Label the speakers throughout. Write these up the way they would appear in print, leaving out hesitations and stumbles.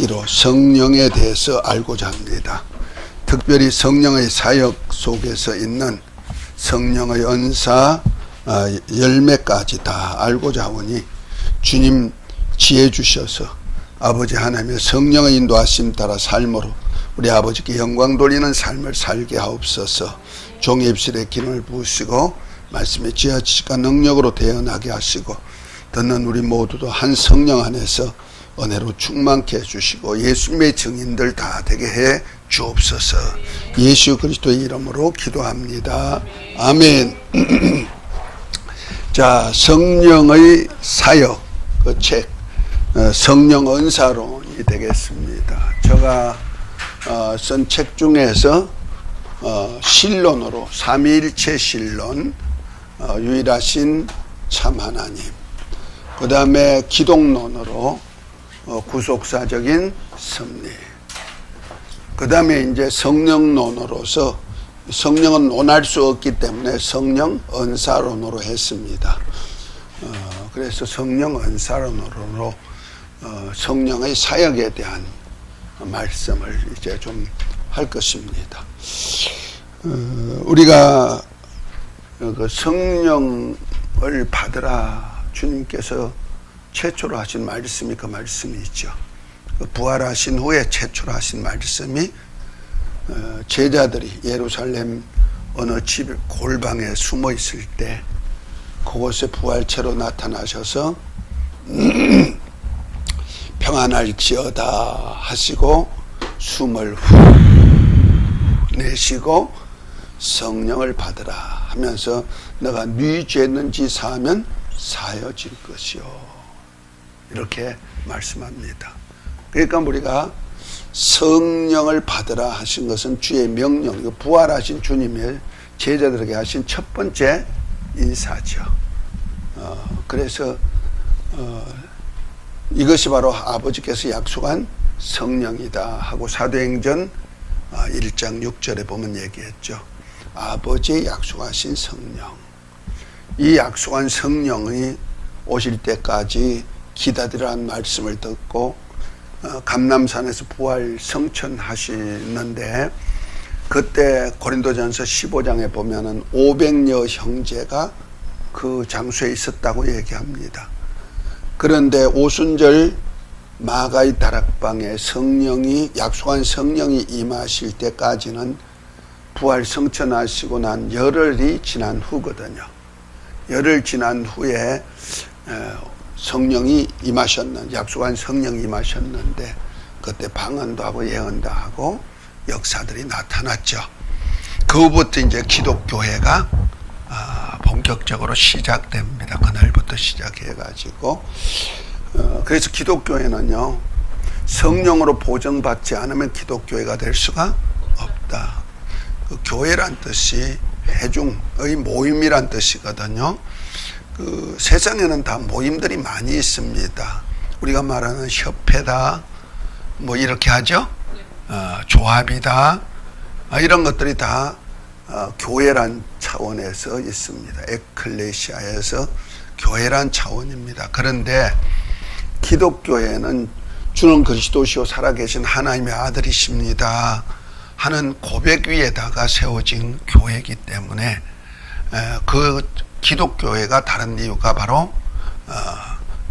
Speaker 1: 읽기로 성령에 대해서 알고자 합니다. 특별히 성령의 사역 속에서 있는 성령의 은사, 열매까지 다 알고자 하오니 주님 지혜 주셔서 아버지 하나님의 성령의 인도하심 따라 삶으로 우리 아버지께 영광 돌리는 삶을 살게 하옵소서. 종의 입술에 기름을 부으시고 말씀의 지혜와 지식과 능력으로 대언하게 하시고 듣는 우리 모두도 한 성령 안에서 은혜로 충만케 해주시고 예수님의 증인들 다 되게 해 주옵소서. 예수 그리스도의 이름으로 기도합니다. 아멘. 자, 성령의 사역 그 책 성령 은사론이 되겠습니다. 제가 쓴 책 중에서 신론으로 삼위일체 신론, 유일하신 참 하나님, 그 다음에 기독론으로 구속사적인 섭리, 그 다음에 이제 성령론으로서 성령은 논할 수 없기 때문에 성령 은사론으로 했습니다. 그래서 성령 은사론으로 성령의 사역에 대한 말씀을 이제 좀 할 것입니다. 우리가 그 성령을 받으라 주님께서 최초로 하신 말씀이 그 말씀이 있죠. 부활하신 후에 최초로 하신 말씀이 제자들이 예루살렘 어느 집 골방에 숨어 있을 때 그곳에 부활체로 나타나셔서 평안할지어다 하시고 숨을 후 내쉬고 성령을 받으라 하면서 너가 네 죄는 지사하면 사여질 것이요 이렇게 말씀합니다. 그러니까 우리가 성령을 받으라 하신 것은 주의 명령, 부활하신 주님의 제자들에게 하신 첫 번째 인사죠. 그래서 이것이 바로 아버지께서 약속한 성령이다 하고 사도행전 1장 6절에 보면 얘기했죠. 아버지의 약속하신 성령, 이 약속한 성령이 오실 때까지 기다리라는 말씀을 듣고 감람산에서 부활 성천하시는데 그때 고린도전서 15장에 보면은 500여 형제가 그 장소에 있었다고 얘기합니다. 그런데 오순절 마가의 다락방에 성령이 약속한 성령이 임하실 때까지는 부활 성천하시고 난 열흘이 지난 후거든요. 열흘 지난 후에 성령이 임하셨는 약속한 성령이 임하셨는데 그때 방언도 하고 예언도 하고 역사들이 나타났죠. 그후부터 이제 기독교회가 본격적으로 시작됩니다. 그날부터 시작해가지고 그래서 기독교회는요 성령으로 보정받지 않으면 기독교회가 될 수가 없다. 그 교회란 뜻이 회중의 모임이란 뜻이거든요. 그 세상에는 다 모임들이 많이 있습니다. 우리가 말하는 협회다, 뭐 이렇게 하죠. 조합이다, 이런 것들이 다 교회란 차원에서 있습니다. 에클레시아에서 교회란 차원입니다. 그런데 기독교회는 주는 그리스도시요 살아계신 하나님의 아들이십니다 하는 고백 위에다가 세워진 교회이기 때문에 그 기독교회가 다른 이유가 바로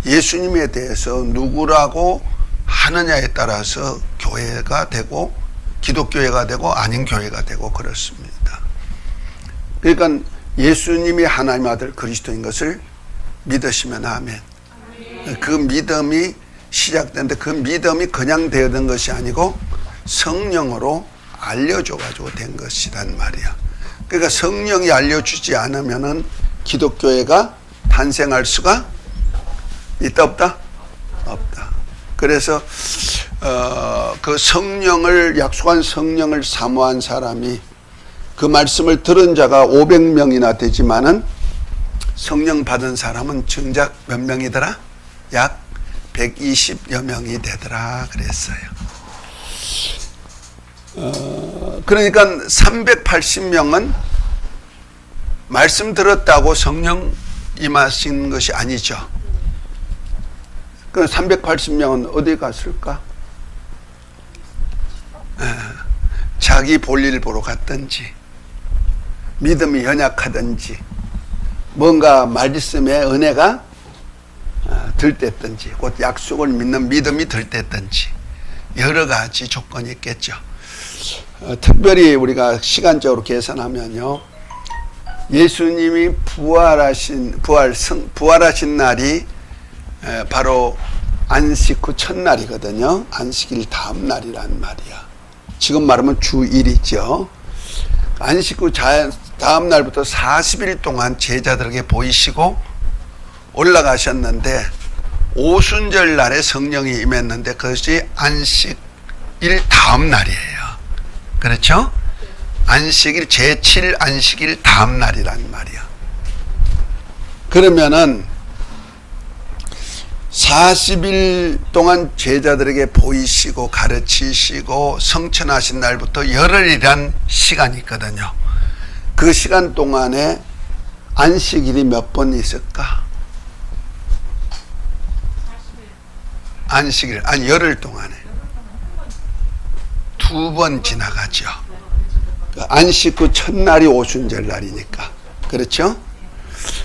Speaker 1: 예수님에 대해서 누구라고 하느냐에 따라서 교회가 되고 기독교회가 되고 아닌 교회가 되고 그렇습니다. 그러니까 예수님이 하나님의 아들 그리스도인 것을 믿으시면 아멘. 그 믿음이 시작되는데 그 믿음이 그냥 되어든 것이 아니고 성령으로 알려줘가지고 된 것이란 말이야. 그러니까 성령이 알려주지 않으면은 기독교회가 탄생할 수가 있다 없다? 없다. 그래서 그 성령을 약속한 성령을 사모한 사람이 그 말씀을 들은 자가 500명이나 되지만은 성령 받은 사람은 정작 몇 명이더라? 약 120여 명이 되더라 그랬어요. 그러니까 380명은 말씀 들었다고 성령 임하신 것이 아니죠. 그 380명은 어디 갔을까? 자기 볼일 보러 갔든지 믿음이 연약하든지 뭔가 말씀에 은혜가 들댔든지 곧 약속을 믿는 믿음이 들댔든지 여러 가지 조건이 있겠죠. 특별히 우리가 시간적으로 계산하면요, 예수님이 부활하신 날이 바로 안식 후 첫날이거든요. 안식일 다음 날이란 말이야. 지금 말하면 주1이죠. 안식 후 다음 날부터 40일 동안 제자들에게 보이시고 올라가셨는데 오순절 날에 성령이 임했는데 그것이 안식일 다음 날이에요. 그렇죠? 안식일 제7 안식일 다음 날이란 말이야. 그러면은 40일 동안 제자들에게 보이시고 가르치시고 성천하신 날부터 열흘이란 시간이 있거든요. 그 시간 동안에 안식일이 몇 번 있을까? 안식일, 아니 열흘 동안에 2번 지나가죠. 안식 후 첫날이 오순절 날이니까. 그렇죠?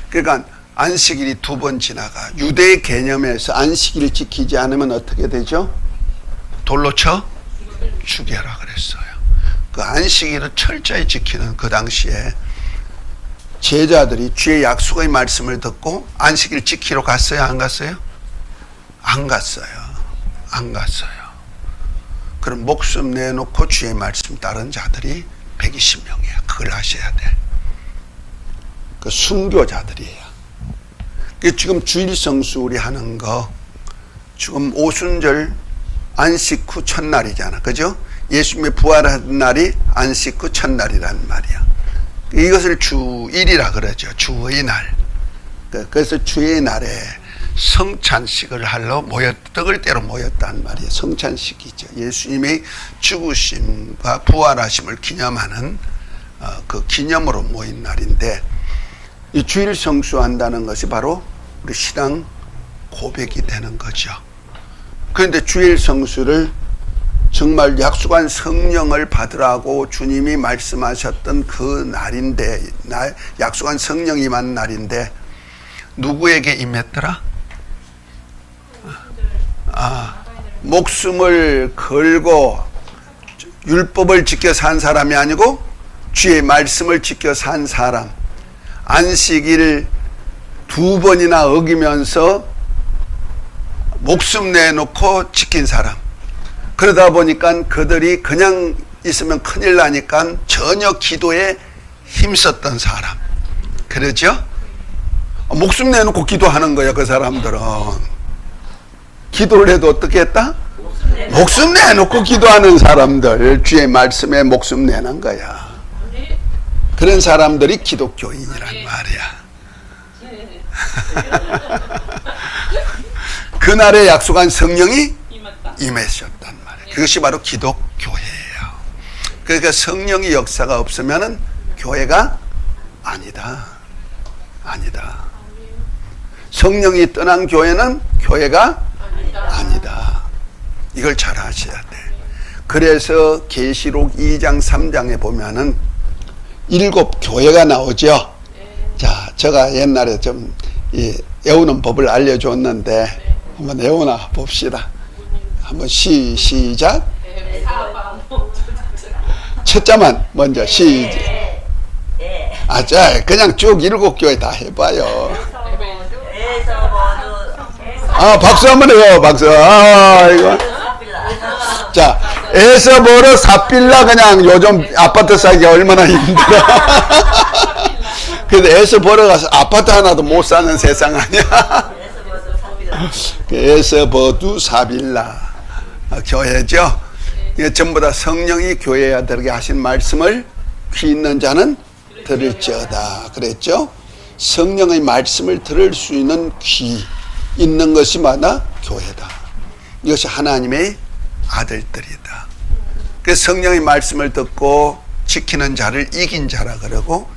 Speaker 1: 그러니까 안식일이 2번 지나가. 유대의 개념에서 안식일을 지키지 않으면 어떻게 되죠? 돌로 쳐 죽여라 그랬어요. 그 안식일을 철저히 지키는 그 당시에 제자들이 주의 약속의 말씀을 듣고 안식일 지키러 갔어요? 안 갔어요? 안 갔어요. 안 갔어요. 그럼 목숨 내놓고 주의 말씀 따른 자들이 120명이야. 그걸 하셔야 돼. 그 순교자들이에요. 지금 주일 성수 우리 하는 거 지금 오순절 안식 후 첫날이잖아. 그죠? 예수님의 부활한 날이 안식 후 첫날이란 말이야. 이것을 주일이라 그러죠. 주의 날. 그래서 주의 날에 성찬식을 하러 떡을 떼러 모였단 말이에요. 성찬식이죠. 예수님의 죽으심과 부활하심을 기념하는 그 기념으로 모인 날인데, 이 주일 성수한다는 것이 바로 우리 신앙 고백이 되는 거죠. 그런데 주일 성수를 정말 약속한 성령을 받으라고 주님이 말씀하셨던 그 날인데, 약속한 성령이 임한 날인데 누구에게 임했더라? 목숨을 걸고 율법을 지켜 산 사람이 아니고 주의 말씀을 지켜 산 사람, 안식일 2번이나 어기면서 목숨 내놓고 지킨 사람. 그러다 보니까 그들이 그냥 있으면 큰일 나니까 전혀 기도에 힘썼던 사람. 그러죠? 목숨 내놓고 기도하는 거야. 그 사람들은 기도를 해도 어떻게 했다? 목숨 내놓고 기도하는 사람들, 주의 말씀에 목숨 내는 거야. 그런 사람들이 기독교인이란 말이야. 그날에 약속한 성령이 임하셨단 말이에요. 그것이 바로 기독교회예요. 그러니까 성령의 역사가 없으면 교회가 아니다. 아니다. 성령이 떠난 교회는 교회가 아니다. 이걸 잘 아셔야 돼. 그래서 계시록 2장 3장에 보면은 7 교회가 나오죠. 자, 제가 옛날에 좀 외우는 법을 알려줬는데 한번 외우나 봅시다. 한번 시작. 첫 자만 먼저 시작. 자, 그냥 쭉 7 교회 다 해봐요. 박수 한번 해요. 박수. 이거. 자, 에서버르 사필라. 그냥 요즘 아파트 사기가 얼마나 힘들어. 근데 에서버르 가서 아파트 하나도 못 사는 세상 아니야. 에서버두 사빌라 교회죠. 이게 전부 다 성령이 교회 아들에게 하신 말씀을 귀 있는 자는 들을지어다 그랬죠. 성령의 말씀을 들을 수 있는 귀 있는 것이 마다 교회다. 이것이 하나님의 아들들이다. 그래서 성령의 말씀을 듣고 지키는 자를 이긴 자라 그러고,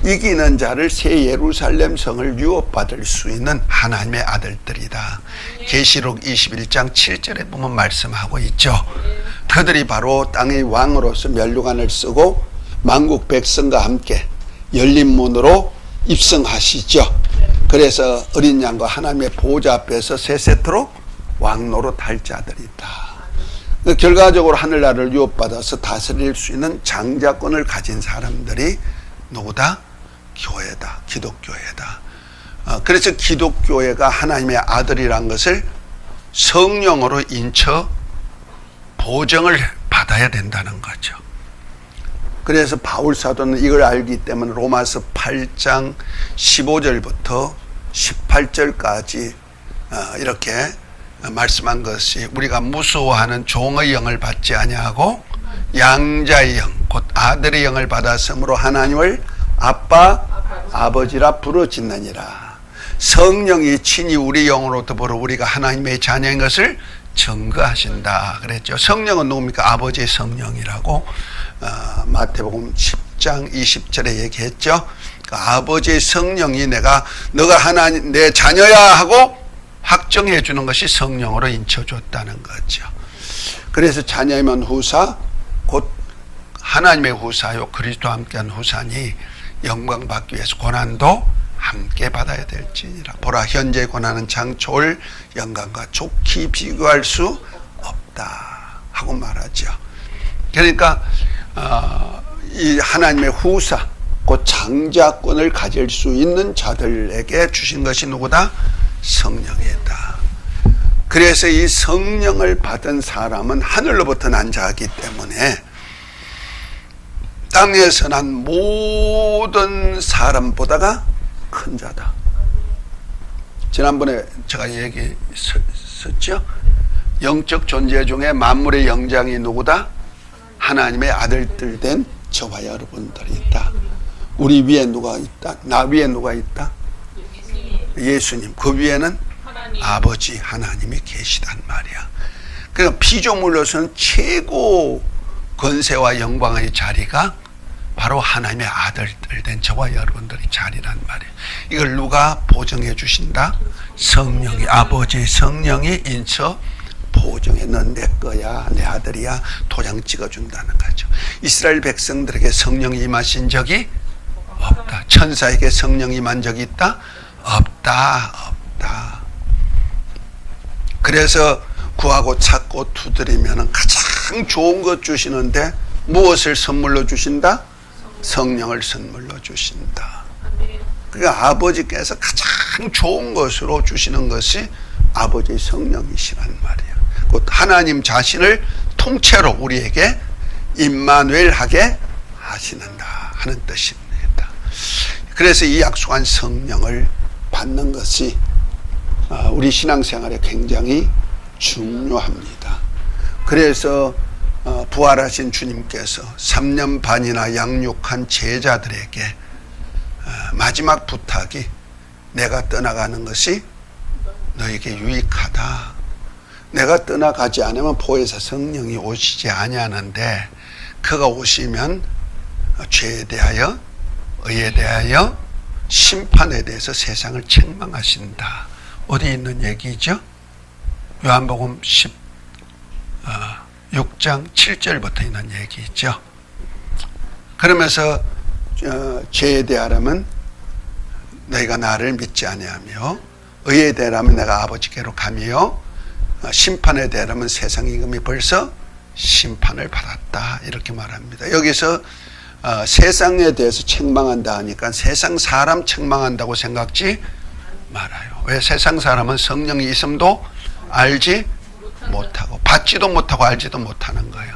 Speaker 1: 이기는 자를 새 예루살렘 성을 유업받을 수 있는 하나님의 아들들이다. 계시록 21장 7절에 보면 말씀하고 있죠. 그들이 바로 땅의 왕으로서 면류관을 쓰고 만국 백성과 함께 열린 문으로 입성하시죠. 그래서 어린 양과 하나님의 보호자 앞에서 세 세트로 왕노릇 할 자들이다. 결과적으로 하늘나라를 유업받아서 다스릴 수 있는 장자권을 가진 사람들이 누구다? 교회다. 기독교회다. 그래서 기독교회가 하나님의 아들이란 것을 성령으로 인쳐 보정을 받아야 된다는 거죠. 그래서 바울 사도는 이걸 알기 때문에 로마서 8장 15절부터 18절까지 이렇게 말씀한 것이 우리가 무서워하는 종의 영을 받지 아니하고 양자의 영, 곧 아들의 영을 받았으므로 하나님을 아빠, 아버지라 부르짖느니라. 성령이 친히 우리 영으로 더불어 우리가 하나님의 자녀인 것을 증거하신다 그랬죠. 성령은 누굽니까? 아버지의 성령이라고 마태복음 10장 20절에 얘기했죠. 그러니까 아버지의 성령이 너가 하나님 내 자녀야 하고 확정해 주는 것이 성령으로 인쳐줬다는 거죠. 그래서 자녀이면 후사 곧 하나님의 후사요 그리스도와 함께한 후사니 영광 받기 위해서 고난도 함께 받아야 될지니라. 보라 현재 고난은 장차 올 영광과 좋게 비교할 수 없다 하고 말하죠. 그러니까 이 하나님의 후사 곧 장자권을 가질 수 있는 자들에게 주신 것이 누구다? 성령이다. 그래서 이 성령을 받은 사람은 하늘로부터 난 자이기 때문에 땅에서 난 모든 사람보다가 큰 자다. 지난번에 제가 얘기했었죠. 영적 존재 중에 만물의 영장이 누구다? 하나님의 아들들 된 저와 여러분들이 있다. 우리 위에 누가 있다? 나 위에 누가 있다? 예수님. 그 위에는 아버지 하나님이 계시단 말이야. 그러니까 피조물로서는 최고 권세와 영광의 자리가 바로 하나님의 아들들 된 저와 여러분들의 자리란 말이에요. 이걸 누가 보증해 주신다? 성령이, 아버지의 성령이 인쳐 보증해. 넌 내 거야, 내 아들이야, 도장 찍어준다는 거죠. 이스라엘 백성들에게 성령이 임하신 적이 없다. 천사에게 성령이 임한 적이 있다? 없다. 그래서 구하고 찾고 두드리면 가장 좋은 것 주시는데 무엇을 선물로 주신다? 성령을 선물로 주신다. 그러니까 아버지께서 가장 좋은 것으로 주시는 것이 아버지의 성령이시란 말이에요. 곧 하나님 자신을 통째로 우리에게 임마누엘하게 하시는다 하는 뜻입니다. 그래서 이 약속한 성령을 받는 것이 우리 신앙생활에 굉장히 중요합니다. 그래서 부활하신 주님께서 3년 반이나 양육한 제자들에게 마지막 부탁이 내가 떠나가는 것이 너에게 유익하다. 내가 떠나가지 않으면 보혜사 성령이 오시지 아니하는데 그가 오시면 죄에 대하여 의에 대하여 심판에 대해서 세상을 책망하신다. 어디 있는 얘기죠? 요한복음 6장 7절부터 있는 얘기죠. 그러면서 죄에 대하라면 너희가 나를 믿지 아니하며 의에 대하라면 내가 아버지께로 가며 심판에 대하라면 세상이 이미 벌써 심판을 받았다 이렇게 말합니다. 여기서 세상에 대해서 책망한다 하니까 세상 사람 책망한다고 생각지 말아요. 왜? 세상 사람은 성령이 있음도 알지 못하고 받지도 못하고 알지도 못하는 거예요.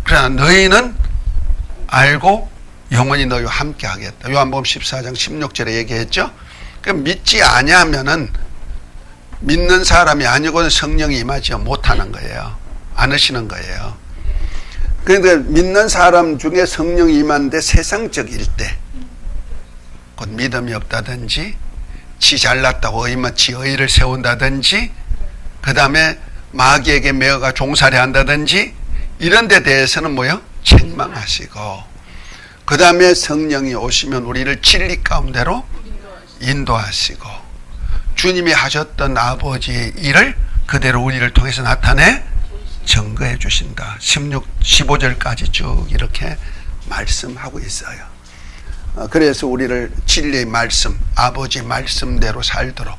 Speaker 1: 그러나 너희는 알고 영원히 너희와 함께 하겠다. 요한복음 14장 16절에 얘기했죠. 믿지 아니하면은 믿는 사람이 아니고는 성령이 임하지 못하는 거예요. 않으시는 거예요. 그런데 믿는 사람 중에 성령이 임하는데 세상적일 때, 곧 믿음이 없다든지 지 잘났다고 지 의를 세운다든지 그 다음에 마귀에게 매어가 종살이 한다든지 이런 데 대해서는 뭐요? 책망하시고 그 다음에 성령이 오시면 우리를 진리 가운데로 인도하시고 주님이 하셨던 아버지의 일을 그대로 우리를 통해서 나타내 증거해 주신다. 15절까지 쭉 이렇게 말씀하고 있어요. 그래서 우리를 진리의 말씀, 아버지 말씀대로 살도록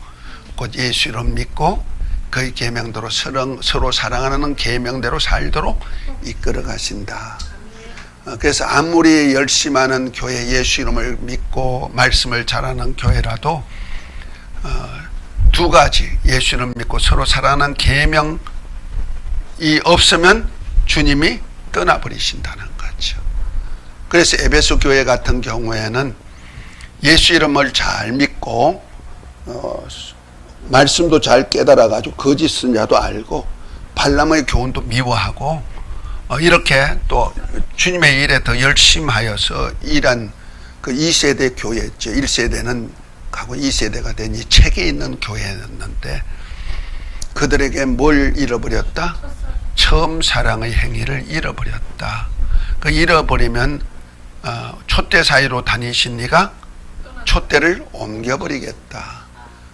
Speaker 1: 곧 예수 이름 믿고 그의 계명대로 서로 사랑하는 계명대로 살도록 이끌어 가신다. 그래서 아무리 열심하는 교회, 예수 이름을 믿고 말씀을 잘하는 교회라도 두 가지, 예수 이름 믿고 서로 사랑하는 계명이 없으면 주님이 떠나버리신다는 거죠. 그래서 에베소 교회 같은 경우에는 예수 이름을 잘 믿고 말씀도 잘 깨달아가지고 거짓은 자도 알고 발람의 교훈도 미워하고 이렇게 또 주님의 일에 더 열심하여서 일한 그 2세대 교회였죠. 1세대는 가고 2세대가 된 이 책이 있는 교회였는데 그들에게 뭘 잃어버렸다? 처음 사랑의 행위를 잃어버렸다. 그 잃어버리면 촛대 사이로 다니신 이가 촛대를 옮겨버리겠다.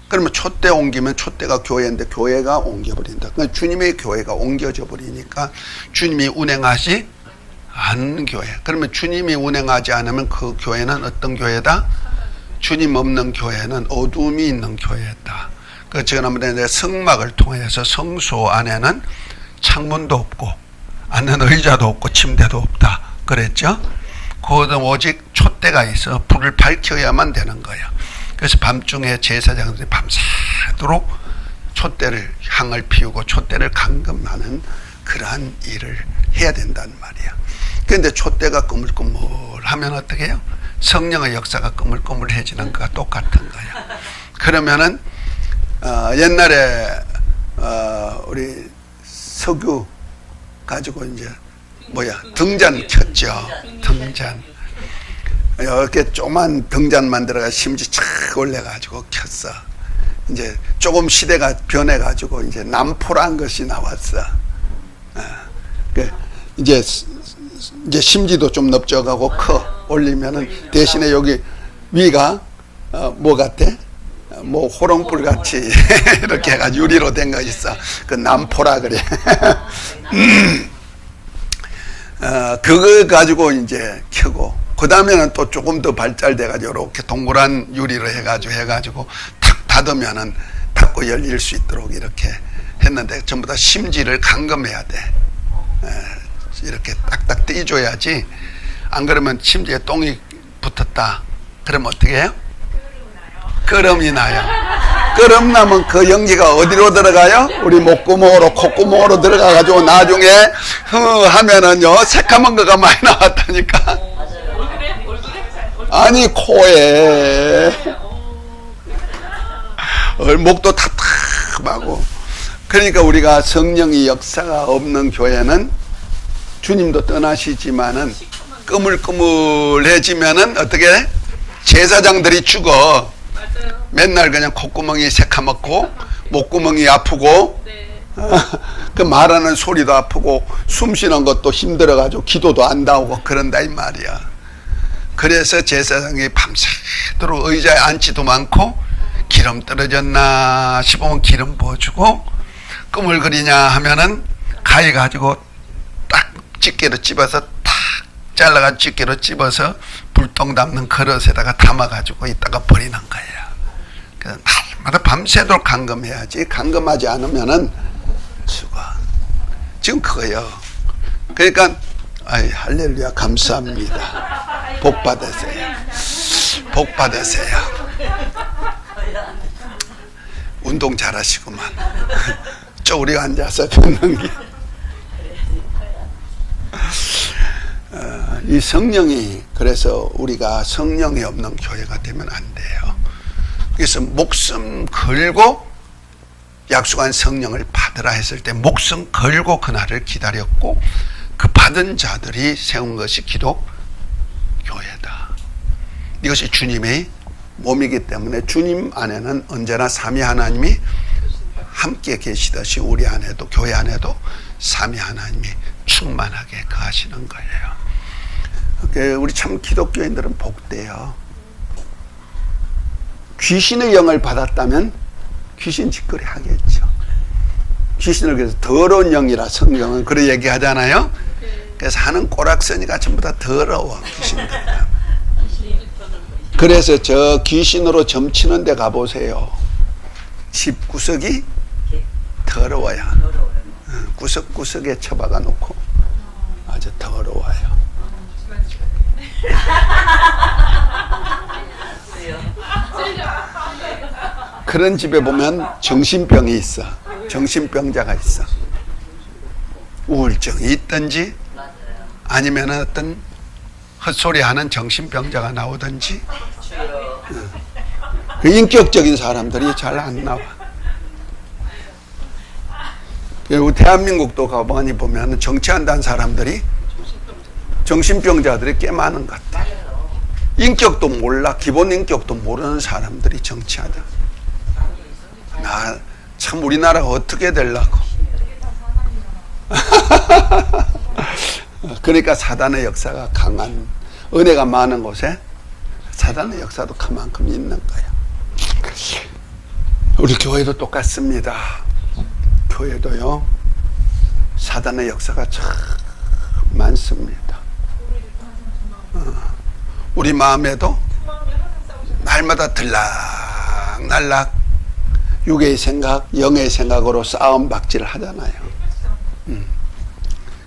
Speaker 1: 그러면 촛대 옮기면 촛대가 교회인데 교회가 옮겨버린다. 그러니까 주님의 교회가 옮겨져 버리니까 주님이 운행하지 않는 교회. 그러면 주님이 운행하지 않으면 그 교회는 어떤 교회다? 주님 없는 교회는 어둠이 있는 교회다. 그 지난번에 성막을 통해서 성소 안에는 창문도 없고 앉는 의자도 없고 침대도 없다 그랬죠. 그것은 오직 촛대가 있어 불을 밝혀야만 되는 거예요. 그래서 밤중에 제사장들이 밤새도록 촛대를 향을 피우고 촛대를 감금하는 그러한 일을 해야 된단 말이야. 그런데 촛대가 꾸물꾸물하면 어떻게 해요? 성령의 역사가 꾸물꾸물해지는 거가 똑같은 거야. 그러면은 옛날에 우리 석유 가지고 이제 등잔 켰죠. 등잔. 이렇게 조그만 등잔 만들어가 심지 착 올려가지고 켰어. 이제 조금 시대가 변해가지고 이제 남포란 것이 나왔어. 이제 심지도 좀 넓적하고 커 올리면은 대신에 여기 위가 뭐 같아? 뭐 호롱불 같이 이렇게 해가지고 유리로 된 거 있어. 그 남포라 그래. 그거 가지고 이제 켜고 그 다음에는 또 조금 더 발달돼가지고 이렇게 동그란 유리로 해가지고 탁 닫으면은 닫고 열릴 수 있도록 이렇게 했는데 전부 다 심지를 감금해야 돼. 이렇게 딱딱 띄줘야지. 안 그러면 심지에 똥이 붙었다. 그러면 어떻게 해요? 끓음이 나요. 끓음 나면 그 연기가 어디로 들어가요? 우리 목구멍으로 콧구멍으로 들어가가지고 나중에 하면은요 새카만 거가 많이 나왔다니까. 아니 코에 목도 탑탑하고. 그러니까 우리가 성령의 역사가 없는 교회는 주님도 떠나시지만은 끄물끄물해지면은 어떻게 해? 제사장들이 죽어. 맨날 그냥 콧구멍이 새카맣고 목구멍이 아프고 그 말하는 소리도 아프고 숨 쉬는 것도 힘들어가지고 기도도 안 나오고 그런다 이 말이야. 그래서 제사장이 밤새도록 의자에 앉지도 많고 기름 떨어졌나 싶으면 기름 부어주고 끄물거리냐 하면은 가위 가지고 딱 집게로 찝어서 탁 잘라가지고 집게로 찝어서 불똥 담는 그릇에다가 담아가지고 이따가 버리는 거예요. 그래서 날마다 밤새도록 감금해야지. 감금하지 않으면은 죽어. 지금 그거요. 그러니까 할렐루야 감사합니다. 복 받으세요. 복 받으세요. 운동 잘하시구만. 쪼그리 앉아서 걷는 게. 이 성령이, 그래서 우리가 성령이 없는 교회가 되면 안 돼요. 그래서 목숨 걸고 약속한 성령을 받으라 했을 때 목숨 걸고 그날을 기다렸고 그 받은 자들이 세운 것이 기독 교회다. 이것이 주님의 몸이기 때문에 주님 안에는 언제나 삼위 하나님이 함께 계시듯이 우리 안에도, 교회 안에도 삼위 하나님이 충만하게 거하시는 거예요. 우리 참 기독교인들은 복돼요. 귀신의 영을 받았다면 귀신 짓거리 하겠죠. 귀신을 그래서 더러운 영이라 성경은 그렇게 얘기하잖아요. 그래서 하는 꼬락서니가 전부 다 더러워 귀신들. 그래서 저 귀신으로 점치는 데 가보세요. 집 구석이 더러워요. 구석구석에 처박아 놓고 아주 더러워요. 그런 집에 보면 정신병이 있어. 정신병자가 있어. 우울증이 있든지 아니면 어떤 헛소리하는 정신병자가 나오든지 그 인격적인 사람들이 잘 안 나와. 그리고 대한민국도 가만히 보면 정치한다는 사람들이 정신병자들이 꽤 많은 것 같아. 인격도 몰라. 기본 인격도 모르는 사람들이 정치하다. 참 우리나라가 어떻게 되려고. 그러니까 사단의 역사가 강한, 은혜가 많은 곳에 사단의 역사도 그만큼 있는 거예요. 우리 교회도 똑같습니다. 교회도요, 사단의 역사가 참 많습니다. 우리 마음에도 날마다 들락날락 육의 생각, 영의 생각으로 싸움 박질을 하잖아요.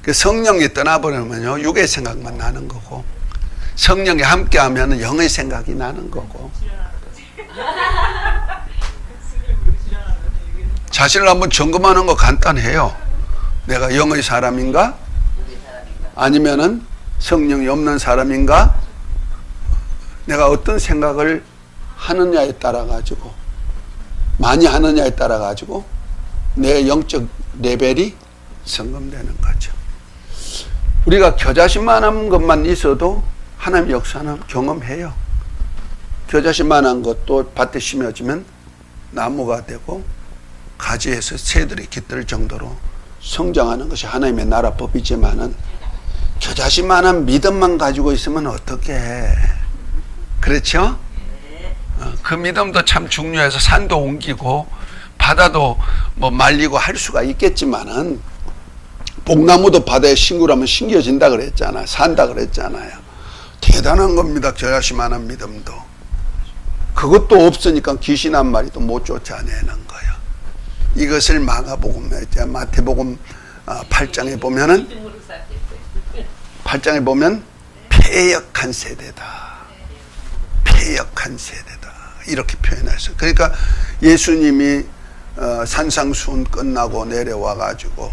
Speaker 1: 그 성령이 떠나버리면요, 육의 생각만 나는 거고, 성령이 함께하면 영의 생각이 나는 거고. 자신을 한번 점검하는 거 간단해요. 내가 영의 사람인가? 아니면은 성령이 없는 사람인가? 내가 어떤 생각을 하느냐에 따라 가지고, 많이 하느냐에 따라 가지고 내 영적 레벨이 점검되는 거죠. 우리가 겨자씨만한 것만 있어도 하나님의 역사는 경험해요. 겨자씨만한 것도 밭에 심어지면 나무가 되고 가지에서 새들이 깃들 정도로 성장하는 것이 하나님의 나라 법이지만은 겨자씨만한 믿음만 가지고 있으면 어떻게 해? 그렇죠? 그 믿음도 참 중요해서 산도 옮기고 바다도 뭐 말리고 할 수가 있겠지만은 복나무도 바다에 싱그러면 심겨진다 그랬잖아. 산다 그랬잖아요. 대단한 겁니다. 겨자씨만한 믿음도. 그것도 없으니까 귀신 한 마리도 못 쫓아내는 거예요. 이것을 마태복음 8장에 보면은 8장에 보면 패역한 세대다. 패역한 세대다. 이렇게 표현했어요. 그러니까 예수님이 산상수훈 끝나고 내려와 가지고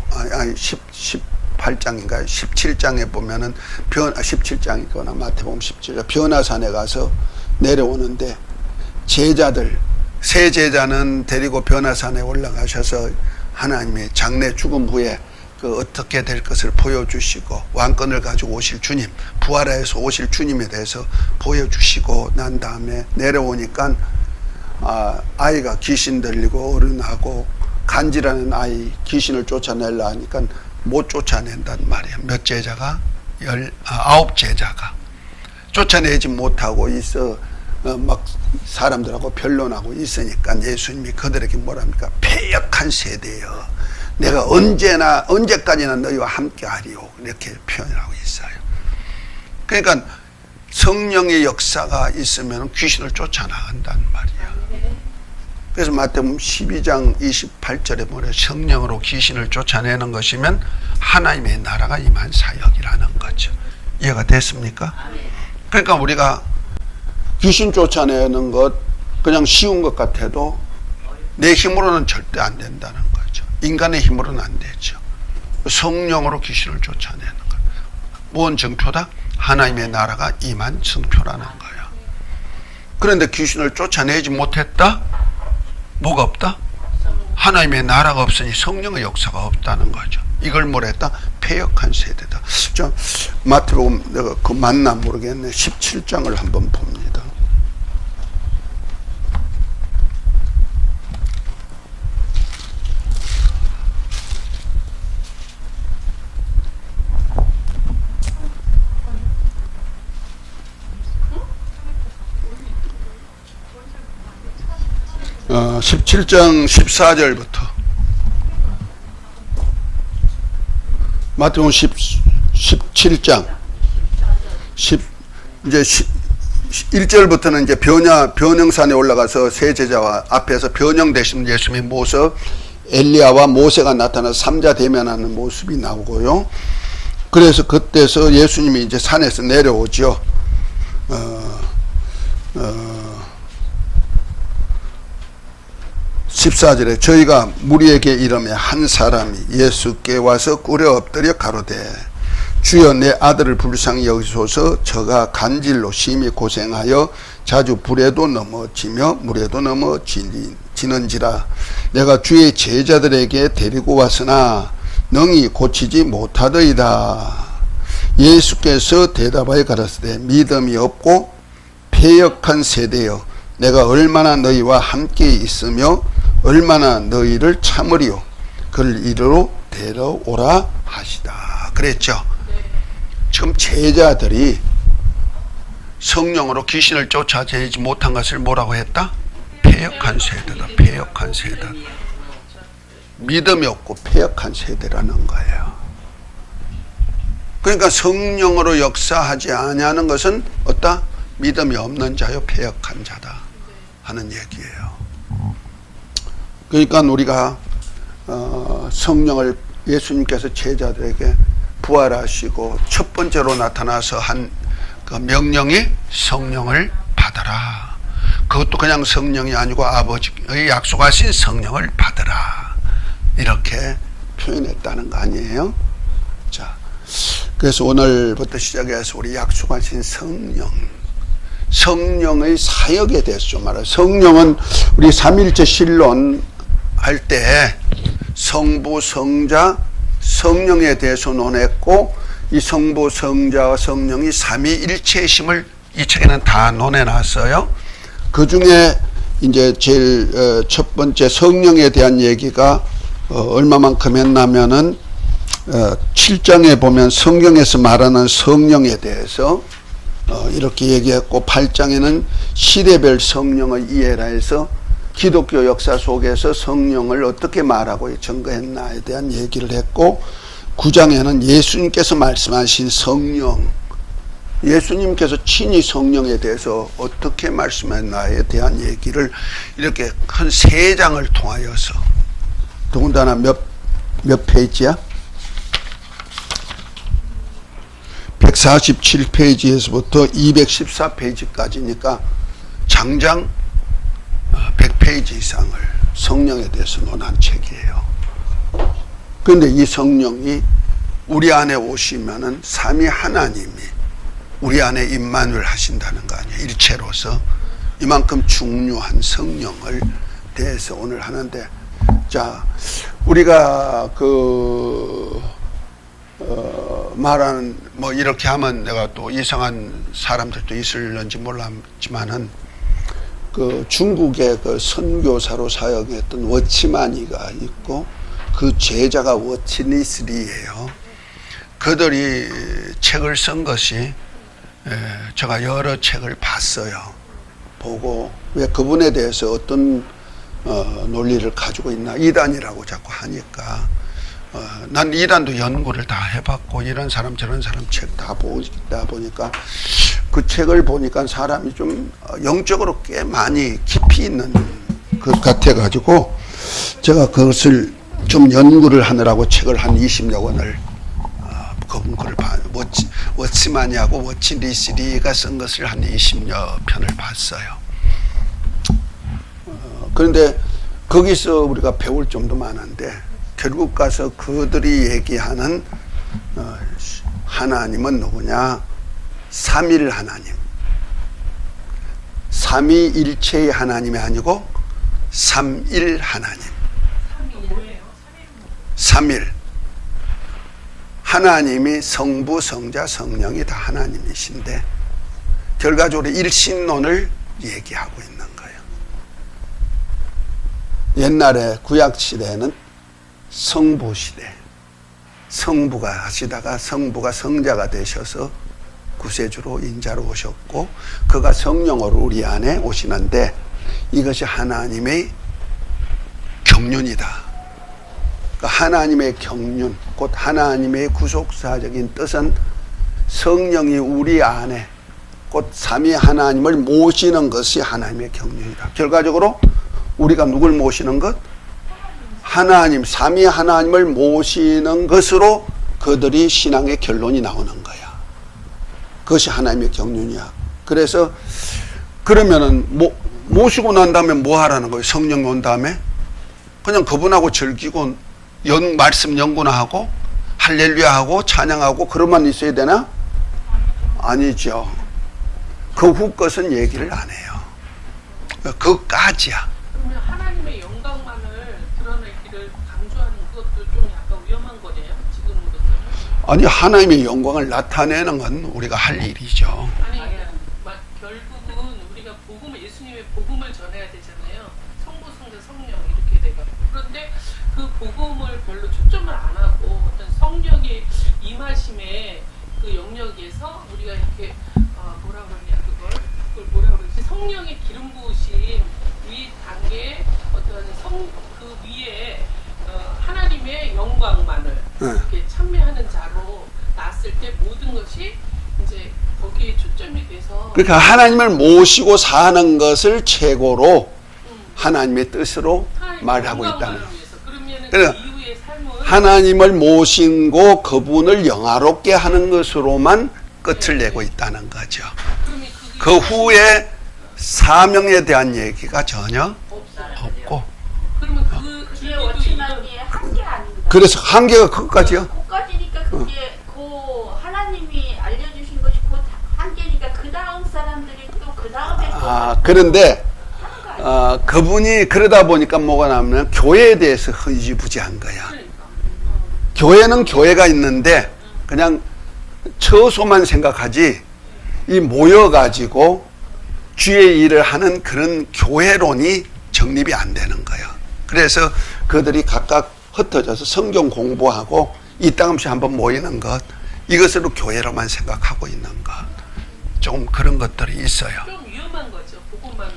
Speaker 1: 18장인가요? 17장에 보면은 17장이거나 마태복음 17장 변화산에 가서 내려오는데 제자들 세 제자는 데리고 변화산에 올라가셔서 하나님의 장래 죽음 후에 그 어떻게 될 것을 보여주시고 왕권을 가지고 오실 주님, 부활해서 오실 주님에 대해서 보여주시고 난 다음에 내려오니까 아이가 귀신 들리고 어른하고 간질하는 아이 귀신을 쫓아내려 하니까 못 쫓아낸단 말이에요. 몇 제자가? 9제자가 쫓아내지 못하고 있어. 막 사람들하고 변론하고 있으니까 예수님이 그들에게 뭐랍니까? 패역한 세대여. 내가 언제까지나 너희와 함께 하리오. 이렇게 표현하고 있어요. 그러니까 성령의 역사가 있으면 귀신을 쫓아나간다는 말이에요. 그래서 마태복음 12장 28절에 보면 성령으로 귀신을 쫓아내는 것이면 하나님의 나라가 임한 사역이라는 거죠. 이해가 됐습니까? 그러니까 우리가 귀신 쫓아내는 것 그냥 쉬운 것 같아도 내 힘으로는 절대 안 된다는 거죠. 인간의 힘으로는 안 되죠. 성령으로 귀신을 쫓아내는 것. 무언 증표다? 하나님의 나라가 임한 증표라는 거예요. 그런데 귀신을 쫓아내지 못했다? 뭐가 없다? 하나님의 나라가 없으니 성령의 역사가 없다는 거죠. 이걸 뭐랬다? 패역한 세대다. 저 마태복음 내가 그 맞나 모르겠네. 17장을 한번 봅니다. 어, 17장 14절부터 마태복음 17장 이제 1절부터는 이제 변형산에 올라가서 세 제자와 앞에서 변형되신 예수님의 모습, 엘리야와 모세가 나타나서 삼자 대면하는 모습이 나오고요. 그래서 그때서 예수님이 이제 산에서 내려오죠. 14절에 저희가 무리에게 이르매 한 사람이 예수께 와서 꿇어 엎드려 가로되 주여 내 아들을 불쌍히 여기소서 저가 간질로 심히 고생하여 자주 불에도 넘어지며 물에도 넘어지는지라 내가 주의 제자들에게 데리고 왔으나 능히 고치지 못하더이다. 예수께서 대답하여 가라사대 믿음이 없고 패역한 세대여 내가 얼마나 너희와 함께 있으며 얼마나 너희를 참으리요 그를 이리로 데려오라 하시다 그랬죠. 지금 제자들이 성령으로 귀신을 쫓아내지 못한 것을 뭐라고 했다? 패역한 세대다. 패역한 세대. 믿음이 없고 패역한 세대라는 거예요. 그러니까 성령으로 역사하지 아니하는 것은 어떠? 믿음이 없는 자요 패역한 자다 하는 얘기예요. 그러니까 우리가 성령을 예수님께서 제자들에게 부활하시고 첫 번째로 나타나서 한 그 명령이 성령을 받아라. 그것도 그냥 성령이 아니고 아버지의 약속하신 성령을 받아라. 이렇게 표현했다는 거 아니에요? 자, 그래서 오늘부터 시작해서 우리 약속하신 성령의 사역에 대해서 좀 알아요. 성령은 우리 삼일체 신론 할 때 성부, 성자, 성령에 대해서 논했고 이 성부, 성자와 성령이 삼위일체심을 이 책에는 다 논해놨어요. 그 중에 이제 제일 첫 번째 성령에 대한 얘기가 얼마만큼 했냐면은 7장에 보면 성경에서 말하는 성령에 대해서 이렇게 얘기했고 8장에는 시대별 성령의 이해라 해서 기독교 역사 속에서 성령을 어떻게 말하고 증거했나에 대한 얘기를 했고 9장에는 예수님께서 말씀하신 성령, 예수님께서 친히 성령에 대해서 어떻게 말씀했나에 대한 얘기를 이렇게 한 3장을 통하여서 더군다나 몇 페이지야? 147페이지에서부터 214페이지까지니까 장장 100페이지 이상을 성령에 대해서 논한 책이에요. 그런데 이 성령이 우리 안에 오시면은 삼위 하나님이 우리 안에 임만을 하신다는 거 아니에요. 일체로서 이만큼 중요한 성령을 대해서 오늘 하는데, 자, 우리가 말하는 뭐 이렇게 하면 내가 또 이상한 사람들도 있을는지 몰랐지만은 그 중국의 그 선교사로 사역했던 워치마니가 있고 그 제자가 워치니스리예요. 그들이 책을 쓴 것이 제가 여러 책을 봤어요. 보고 왜 그분에 대해서 어떤 논리를 가지고 있나 이단이라고 자꾸 하니까 난 이단도 연구를 다 해봤고 이런 사람 저런 사람 책 다 보다 보니까 그 책을 보니까 사람이 좀 영적으로 꽤 많이 깊이 있는 것 같아가지고 제가 그것을 좀 연구를 하느라고 책을 한 20여 권을 그분 글을 워치마니하고 워치리시리가 쓴 것을 한 20여 편을 봤어요. 그런데 거기서 우리가 배울 점도 많은데 결국 가서 그들이 얘기하는 하나님은 누구냐? 삼일 하나님. 삼위일체의 하나님이 아니고 삼일 하나님. 삼일. 하나님이 성부, 성자, 성령이 다 하나님이신데 결과적으로 일신론을 얘기하고 있는 거예요. 옛날에 구약시대에는 성부시대, 성부가 하시다가 성부가 성자가 되셔서 구세주로 인자로 오셨고 그가 성령으로 우리 안에 오시는데 이것이 하나님의 경륜이다. 그 하나님의 경륜, 곧 하나님의 구속사적인 뜻은 성령이 우리 안에 곧 삼위 하나님을 모시는 것이 하나님의 경륜이다. 결과적으로 우리가 누굴 모시는 것? 하나님, 삼위 하나님을 모시는 것으로 그들이 신앙의 결론이 나오는 거야. 그것이 하나님의 경륜이야. 그래서 그러면은 모시고 난 다음에 뭐 하라는 거예요? 성령 온 다음에 그냥 그분하고 즐기고 말씀 연구나 하고 할렐루야 하고 찬양하고 그러만 있어야 되나? 아니죠. 그 후 것은 얘기를 안 해요. 그까지야.
Speaker 2: 그러면 하나님의 영광만을 드러내기를 강조하는 것도 좀 약간 위험한 거네요. 지금으로서는.
Speaker 1: 아니 하나님의 영광을 나타내는 건 우리가 할 일이죠.
Speaker 2: 아니 결국은 우리가 예수님의 복음을 전해야 되잖아요. 성부, 성자, 성령 이렇게 돼가지고. 그런데 그 복음을 별로 초점을 안 하고 어떤 성령의 임하심의 그 영역에서 우리가 이렇게 뭐라 그러냐 그걸 뭐라 그러지? 성령의 기름 부으심 위 단계에 어떤 그 위에 하나님의 영광만을 이렇게 참여하는 자로 났을 때 모든 것이 이제 거기에 초점이 돼서
Speaker 1: 그러니까 하나님을 모시고 사는 것을 최고로 하나님의 뜻으로 말하고 있다는 거예요.
Speaker 2: 그러면
Speaker 1: 그러니까
Speaker 2: 그 이후의 삶은
Speaker 1: 하나님을 모시고 그분을 영화롭게 하는 것으로만 끝을 내고 있다는 거죠.
Speaker 2: 그러면
Speaker 1: 그 후에 사명에 대한 얘기가 전혀 없고.
Speaker 2: 그러면 그
Speaker 3: 주의 워치만이 한계 아닙니다.
Speaker 1: 그래서 한계가 그것까지요.
Speaker 3: 그까지니까 그게 그 하나님이 알려주신 것이 그 한계니까 그 다음 사람들이 또 그 다음에
Speaker 1: 그런데 그분이 그러다 보니까 뭐가 나면 교회에 대해서 흐지부지한 거야. 교회는 교회가 있는데 그냥 처소만 생각하지 이 모여가지고 주의 일을 하는 그런 교회론이 정립이 안 되는 거예요. 그래서 그들이 각각 흩어져서 성경 공부하고 이따금씩 한번 모이는 것, 이것으로 교회로만 생각하고 있는 것, 좀 그런 것들이 있어요.
Speaker 2: 좀 위험한 거죠. 그것만을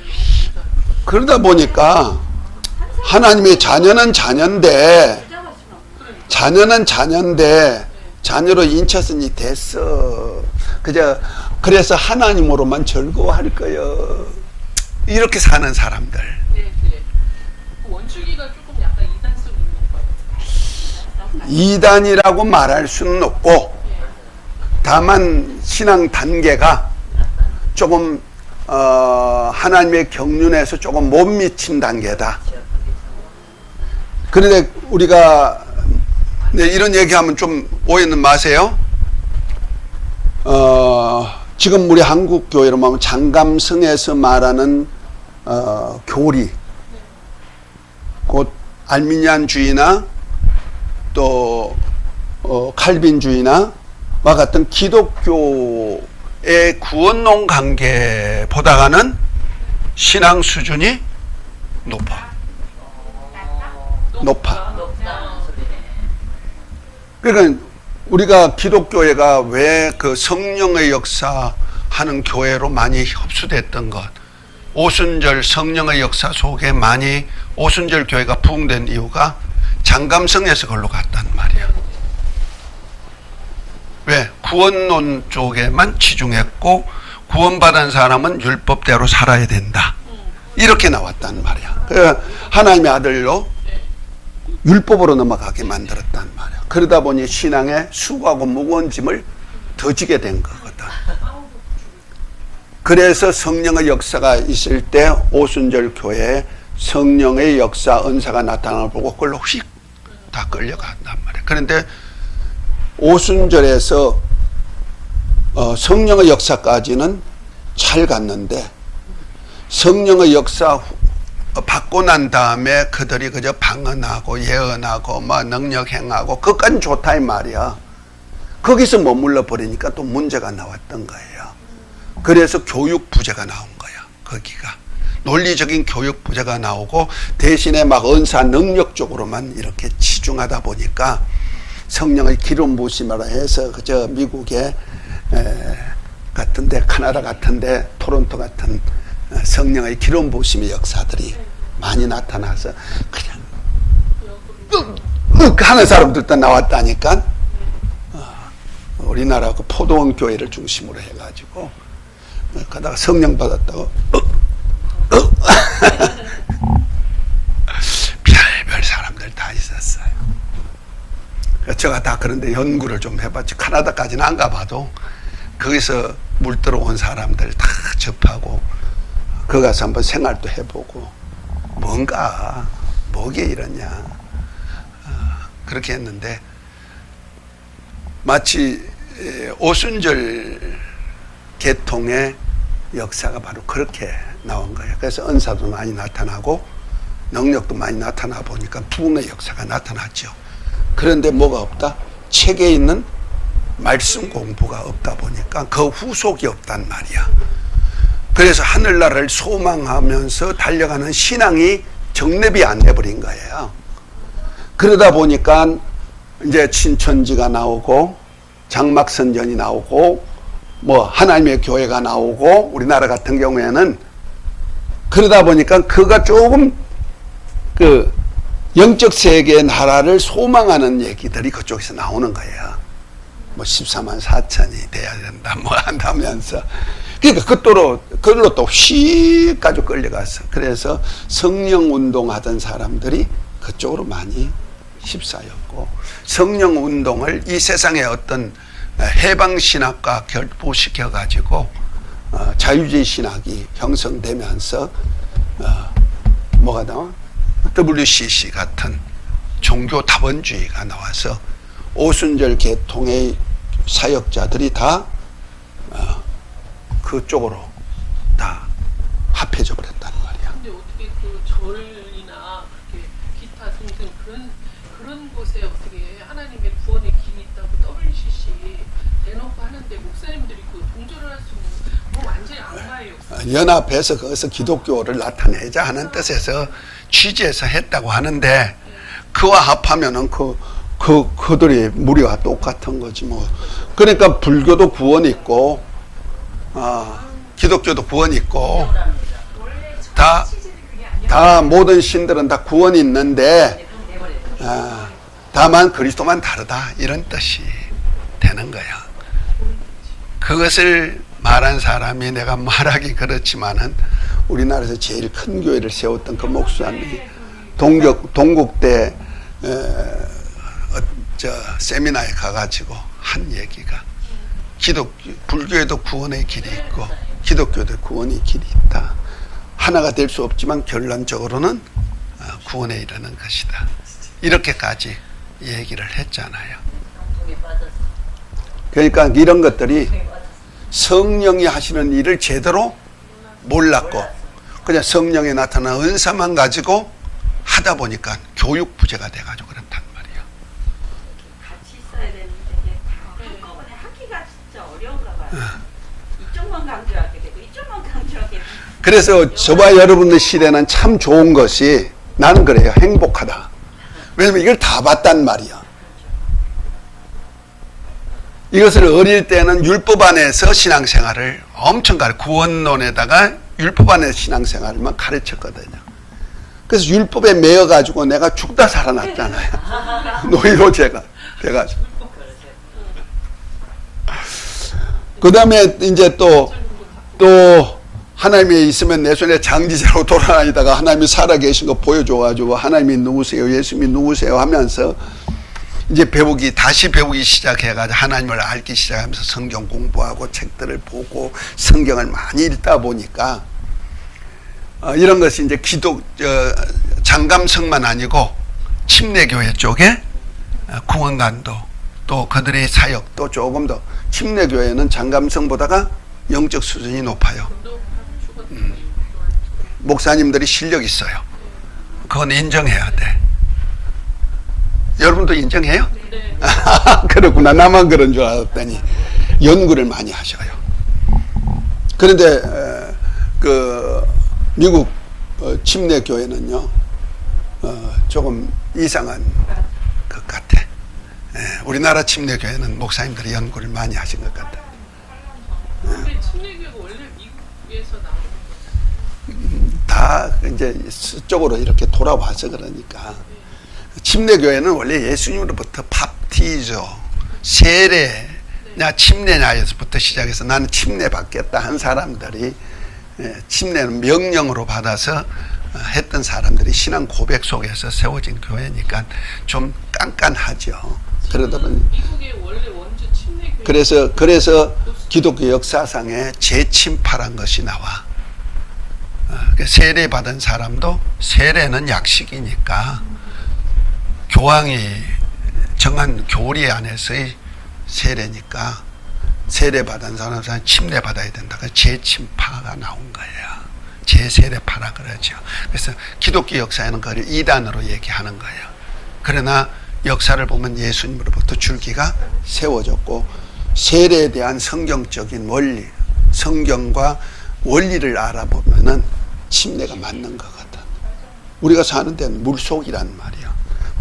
Speaker 1: 그러다 보니까 하나님의 자녀는 자녀인데 자녀로 인쳤으니 됐어. 그래서 하나님으로만 즐거워할 거예요. 이렇게 사는 사람들.
Speaker 2: 네. 원줄기가 조금 약간 이단성 있는 거예요.
Speaker 1: 이단이라고 말할 수는 없고, 다만 신앙 단계가 조금 하나님의 경륜에서 조금 못 미친 단계다. 그런데 우리가 이런 얘기하면 좀 오해는 마세요. 지금 우리 한국 교회로 말하면 장감성에서 말하는 교리, 곧 알미니안주의나 또 칼빈주의나 와 같은 기독교의 구원론 관계보다는 신앙 수준이 높아. 그러니까 우리가 기독교회가 왜 그 성령의 역사하는 교회로 많이 흡수됐던 것, 오순절 성령의 역사 속에 많이 오순절 교회가 부흥된 이유가 장감성에서 그걸로 갔단 말이야. 왜? 구원론 쪽에만 치중했고 구원받은 사람은 율법대로 살아야 된다. 이렇게 나왔단 말이야. 하나님의 아들로 율법으로 넘어가게 만들었단 말이야. 그러다 보니 신앙에 수고하고 무거운 짐을 더 지게 된 거거든. 그래서 성령의 역사가 있을 때 오순절 교회에 성령의 역사 은사가 나타나는 보고 그걸로 휙 다 끌려간단 말이야. 그런데 오순절에서 성령의 역사까지는 잘 갔는데 성령의 역사 받고 난 다음에 그들이 그저 방언하고 예언하고 뭐 능력 행하고 그것까지 좋다 이 말이야. 거기서 머물러 버리니까 또 문제가 나왔던 거예요. 그래서 교육 부재가 나온 거야. 거기가 논리적인 교육 부재가 나오고 대신에 막 은사 능력 쪽으로만 이렇게 치중하다 보니까 성령의 기름 부으심이라 해서 그저 미국의 같은데 카나다 같은데 토론토 같은 성령의 기름 부으심의 역사들이 많이 나타나서 그냥 그 하는 사람들도 나왔다니까. 우리나라 그 포도원 교회를 중심으로 해가지고 가다가 성령 받았다고 별별 사람들 다 있었어요. 제가 다 그런데 연구를 좀 해봤지. 카나다까지는 안 가봐도 거기서 물 들어온 사람들 다 접하고 거기 가서 한번 생활도 해보고 뭔가 뭐게 이러냐 그렇게 했는데 마치 오순절 계통의 역사가 바로 그렇게 나온 거예요. 그래서 은사도 많이 나타나고 능력도 많이 나타나 보니까 부흥의 역사가 나타났죠. 그런데 뭐가 없다? 책에 있는 말씀 공부가 없다 보니까 그 후속이 없단 말이야. 그래서 하늘나라를 소망하면서 달려가는 신앙이 정립이 안 돼버린 거예요. 그러다 보니까 이제 신천지가 나오고 장막선전이 나오고 뭐 하나님의 교회가 나오고 우리나라 같은 경우에는 그러다 보니까 그가 조금 그 영적 세계의 나라를 소망하는 얘기들이 그쪽에서 나오는 거예요. 뭐 14만 4천이 돼야 된다 뭐 한다면서 그러니까 그걸로 또 휙 가지고 끌려갔어. 그래서 성령 운동하던 사람들이 그쪽으로 많이 휩싸였고 성령 운동을 이 세상의 어떤 해방신학과 결부시켜 가지고 자유주의 신학이 형성되면서 뭐가 나와? WCC 같은 종교 다원주의가 나와서 오순절 계통의 사역자들이 다 그쪽으로 다 합해져 버렸단 말이야.
Speaker 2: 근데 어떻게 그 절이나 그렇게 기타 등등 그런 곳에 어떻게 하나님의 구원의 길이 있다고 WCC 대놓고 하는데 목사님들이 그 동조를 할 수 있는 뭐 완전히 악마의 역사.
Speaker 1: 연합해서 거기서 기독교를 나타내자 하는 뜻에서 취지해서 했다고 하는데 그와 합하면은 그들이 무리와 똑같은 거지 뭐. 그러니까 불교도 구원이 있고 기독교도 구원이 있고 다 모든 신들은 다 구원이 있는데 다만 그리스도만 다르다 이런 뜻이 되는 거야. 그것을 말한 사람이 내가 말하기 그렇지만은 우리나라에서 제일 큰 교회를 세웠던 그 목사님이 동국대 세미나에 가가지고 한 얘기가 불교에도 구원의 길이 있고 기독교도 구원의 길이 있다. 하나가 될 수 없지만 결론적으로는 구원에 이르는 것이다. 이렇게까지 얘기를 했잖아요. 그러니까 이런 것들이 성령이 하시는 일을 제대로 몰랐고 그냥 성령에 나타난 은사만 가지고 하다 보니까 교육 부재가 돼가지고 그렇단 말이에요.
Speaker 3: 같이 있어야 되는데 이게 한꺼번에 하기가 진짜 어려운가 봐요. 이쪽만 강조하게 되고 이쪽만 강조하게 되고.
Speaker 1: 그래서 저와 여러분의 시대는 참 좋은 것이 나는 그래요. 행복하다. 왜냐면 이걸 다 봤단 말이야. 이것을 어릴 때는 율법 안에서 신앙생활을 엄청 구원론에다가 율법 안에서 신앙생활만 가르쳤거든요. 그래서 율법에 매여가지고 내가 죽다 살아났잖아요. 노이로제가 돼가지고. 그 다음에 이제 또 하나님이 있으면 내 손에 장지제로 돌아다니다가 하나님이 살아계신 거 보여줘가지고 하나님이 누구세요? 예수님이 누구세요? 하면서 이제 다시 배우기 시작해가지고 하나님을 알기 시작하면서 성경 공부하고 책들을 보고 성경을 많이 읽다 보니까 이런 것이 이제 장감성만 아니고 침례교회 쪽에 구원관도 또 그들의 사역도 조금 더 침례교회는 장감성보다가 영적 수준이 높아요. 목사님들이 실력 있어요. 그건 인정해야 돼. 여러분도 인정해요?
Speaker 2: 네.
Speaker 1: 그렇구나. 나만 그런 줄 알았더니 연구를 많이 하셔요. 그런데 그 미국 침례교회는요 조금 이상한 것 같아. 우리나라 침례교회는 목사님들이 연구를 많이 하신 것 같아.
Speaker 2: 근데 침례교가 원래 미국에서 나오는 거죠?
Speaker 1: 다 이제 서쪽으로 이렇게 돌아와서 그러니까 침례교회는 원래 예수님으로부터 밥티저, 세례냐 침례냐에서부터 시작해서 나는 침례 받겠다 한 사람들이 침례는 명령으로 받아서 했던 사람들이 신앙 고백 속에서 세워진 교회니까 좀 깐깐하죠. 그러다 보니
Speaker 2: 미국의 원래 원조 침례교회.
Speaker 1: 그래서 기독교 역사상에 재침파란 것이 나와. 세례 받은 사람도 세례는 약식이니까 교황이 정한 교리 안에서의 세례니까 세례 받은 사람은 침례 받아야 된다. 재침파가 나온 거예요. 재세례파라 그러죠. 그래서 기독교 역사에는 그걸 이단으로 얘기하는 거예요. 그러나 역사를 보면 예수님으로부터 줄기가 세워졌고 세례에 대한 성경적인 원리, 성경과 원리를 알아보면은 침례가 맞는 거거든. 우리가 사는 데는 물속이란 말이야.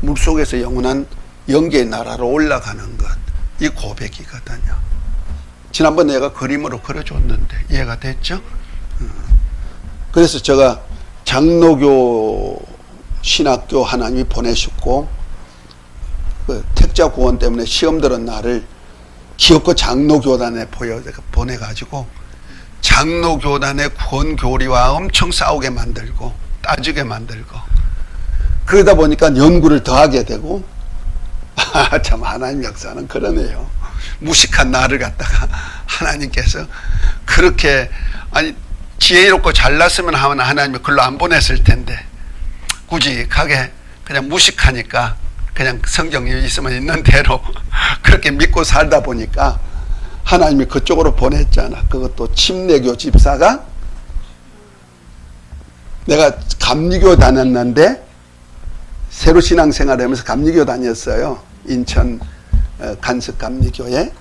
Speaker 1: 물속에서 영원한 영계의 나라로 올라가는 것, 이 고백이거든요. 지난번 내가 그림으로 그려줬는데 이해가 됐죠? 그래서 제가 장로교 신학교 하나님이 보내셨고 그 택자 구원 때문에 시험 들은 나를 기업고 장로교단에 보내가지고 장로교단의 구원 교리와 엄청 싸우게 만들고 따지게 만들고 그러다 보니까 연구를 더 하게 되고 참 하나님 역사는 그러네요. 무식한 나를 갖다가 하나님께서 그렇게 지혜롭고 잘났으면 하나님이 글로 안 보냈을 텐데 굳이 가게 그냥 무식하니까 그냥 성경이 있으면 있는 대로 그렇게 믿고 살다 보니까 하나님이 그쪽으로 보냈잖아. 그것도 침례교 집사가 내가 감리교 다녔는데 새로 신앙생활 하면서 감리교 다녔어요. 인천 간석 감리교회.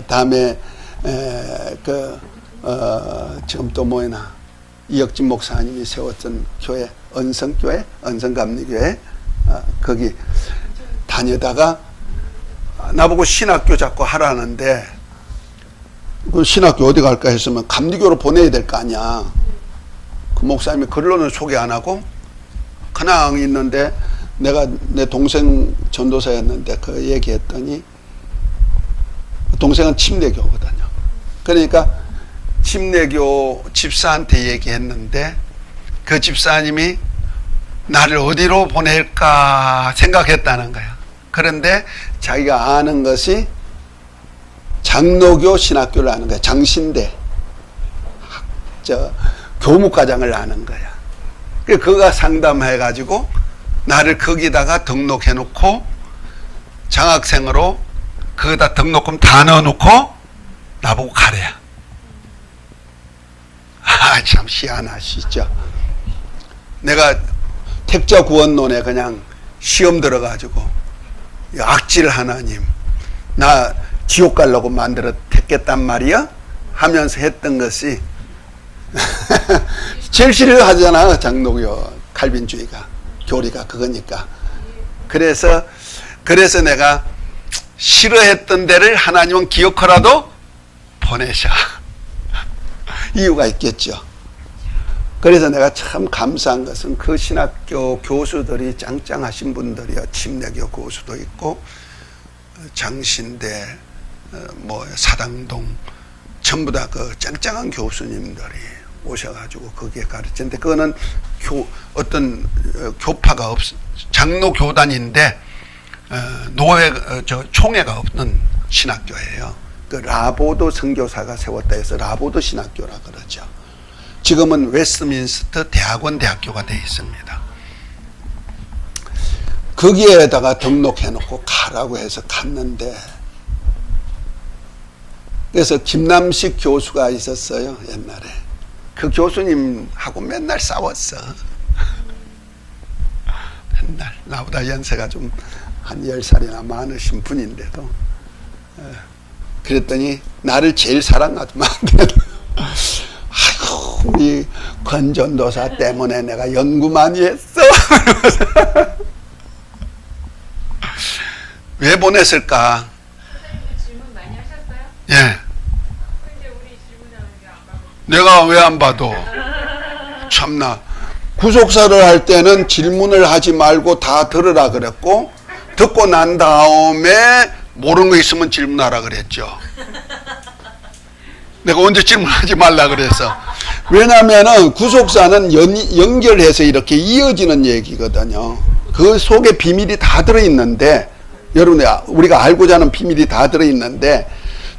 Speaker 1: 다음에 지금 또 뭐였나 이혁진 목사님이 세웠던 교회 언성교회 언성감리교회 거기 다니다가 나보고 신학교 자꾸 하라는데 그 신학교 어디 갈까 했으면 감리교로 보내야 될 거 아니야. 그 목사님이 글로는 소개 안 하고 그냥 있는데 내가 내 동생 전도사였는데 그 얘기했더니 동생은 침례교거든요. 그러니까 침례교 집사한테 얘기했는데 그 집사님이 나를 어디로 보낼까 생각했다는 거야. 그런데 자기가 아는 것이 장로교 신학교를 아는 거야. 장신대 교무과장을 아는 거야. 그가 상담해가지고 나를 거기다가 등록해 놓고 장학생으로 거기다 등록금 다 넣어놓고 나보고 가래야. 참 희한하시죠. 내가 택자 구원론에 그냥 시험 들어가지고 악질 하나님 나 지옥 가려고 만들어 택겠단 말이야 하면서 했던 것이 제일 싫어하잖아. 장로교 칼빈주의가 교리가 그거니까. 그래서 내가 싫어했던 데를 하나님은 기어코라도 보내셔. 이유가 있겠죠. 그래서 내가 참 감사한 것은 그 신학교 교수들이 짱짱하신 분들이요. 침례교 교수도 있고 장신대 사당동 전부 다 그 짱짱한 교수님들이 오셔가지고 거기에 가르치는데 그거는 어떤 교파가 장로 교단인데 총회가 없는 신학교예요. 그 라보도 선교사가 세웠다 해서 라보도 신학교라 그러죠. 지금은 웨스트민스터 대학원 대학교가 되어 있습니다. 거기에다가 등록해놓고 가라고 해서 갔는데 그래서 김남식 교수가 있었어요. 옛날에. 그 교수님하고 맨날 싸웠어. 맨날. 나보다 연세가 좀 한 10살이나 많으신 분인데도 그랬더니 나를 제일 사랑하더만. 아이고 우리 권전도사 때문에 내가 연구 많이 했어. 왜 보냈을까?
Speaker 4: 질문 많이 하셨어요?
Speaker 1: 예.
Speaker 4: 근데 우리 질문하는 게 안 받고.
Speaker 1: 내가 왜 안 봐도 참나 구속사를 할 때는 질문을 하지 말고 다 들으라 그랬고, 듣고 난 다음에 모르는 거 있으면 질문하라 그랬죠. 내가 언제 질문하지 말라 그래서. 왜냐면은 구속사는 연결해서 이렇게 이어지는 얘기거든요. 그 속에 비밀이 다 들어있는데, 여러분, 우리가 알고자 하는 비밀이 다 들어있는데,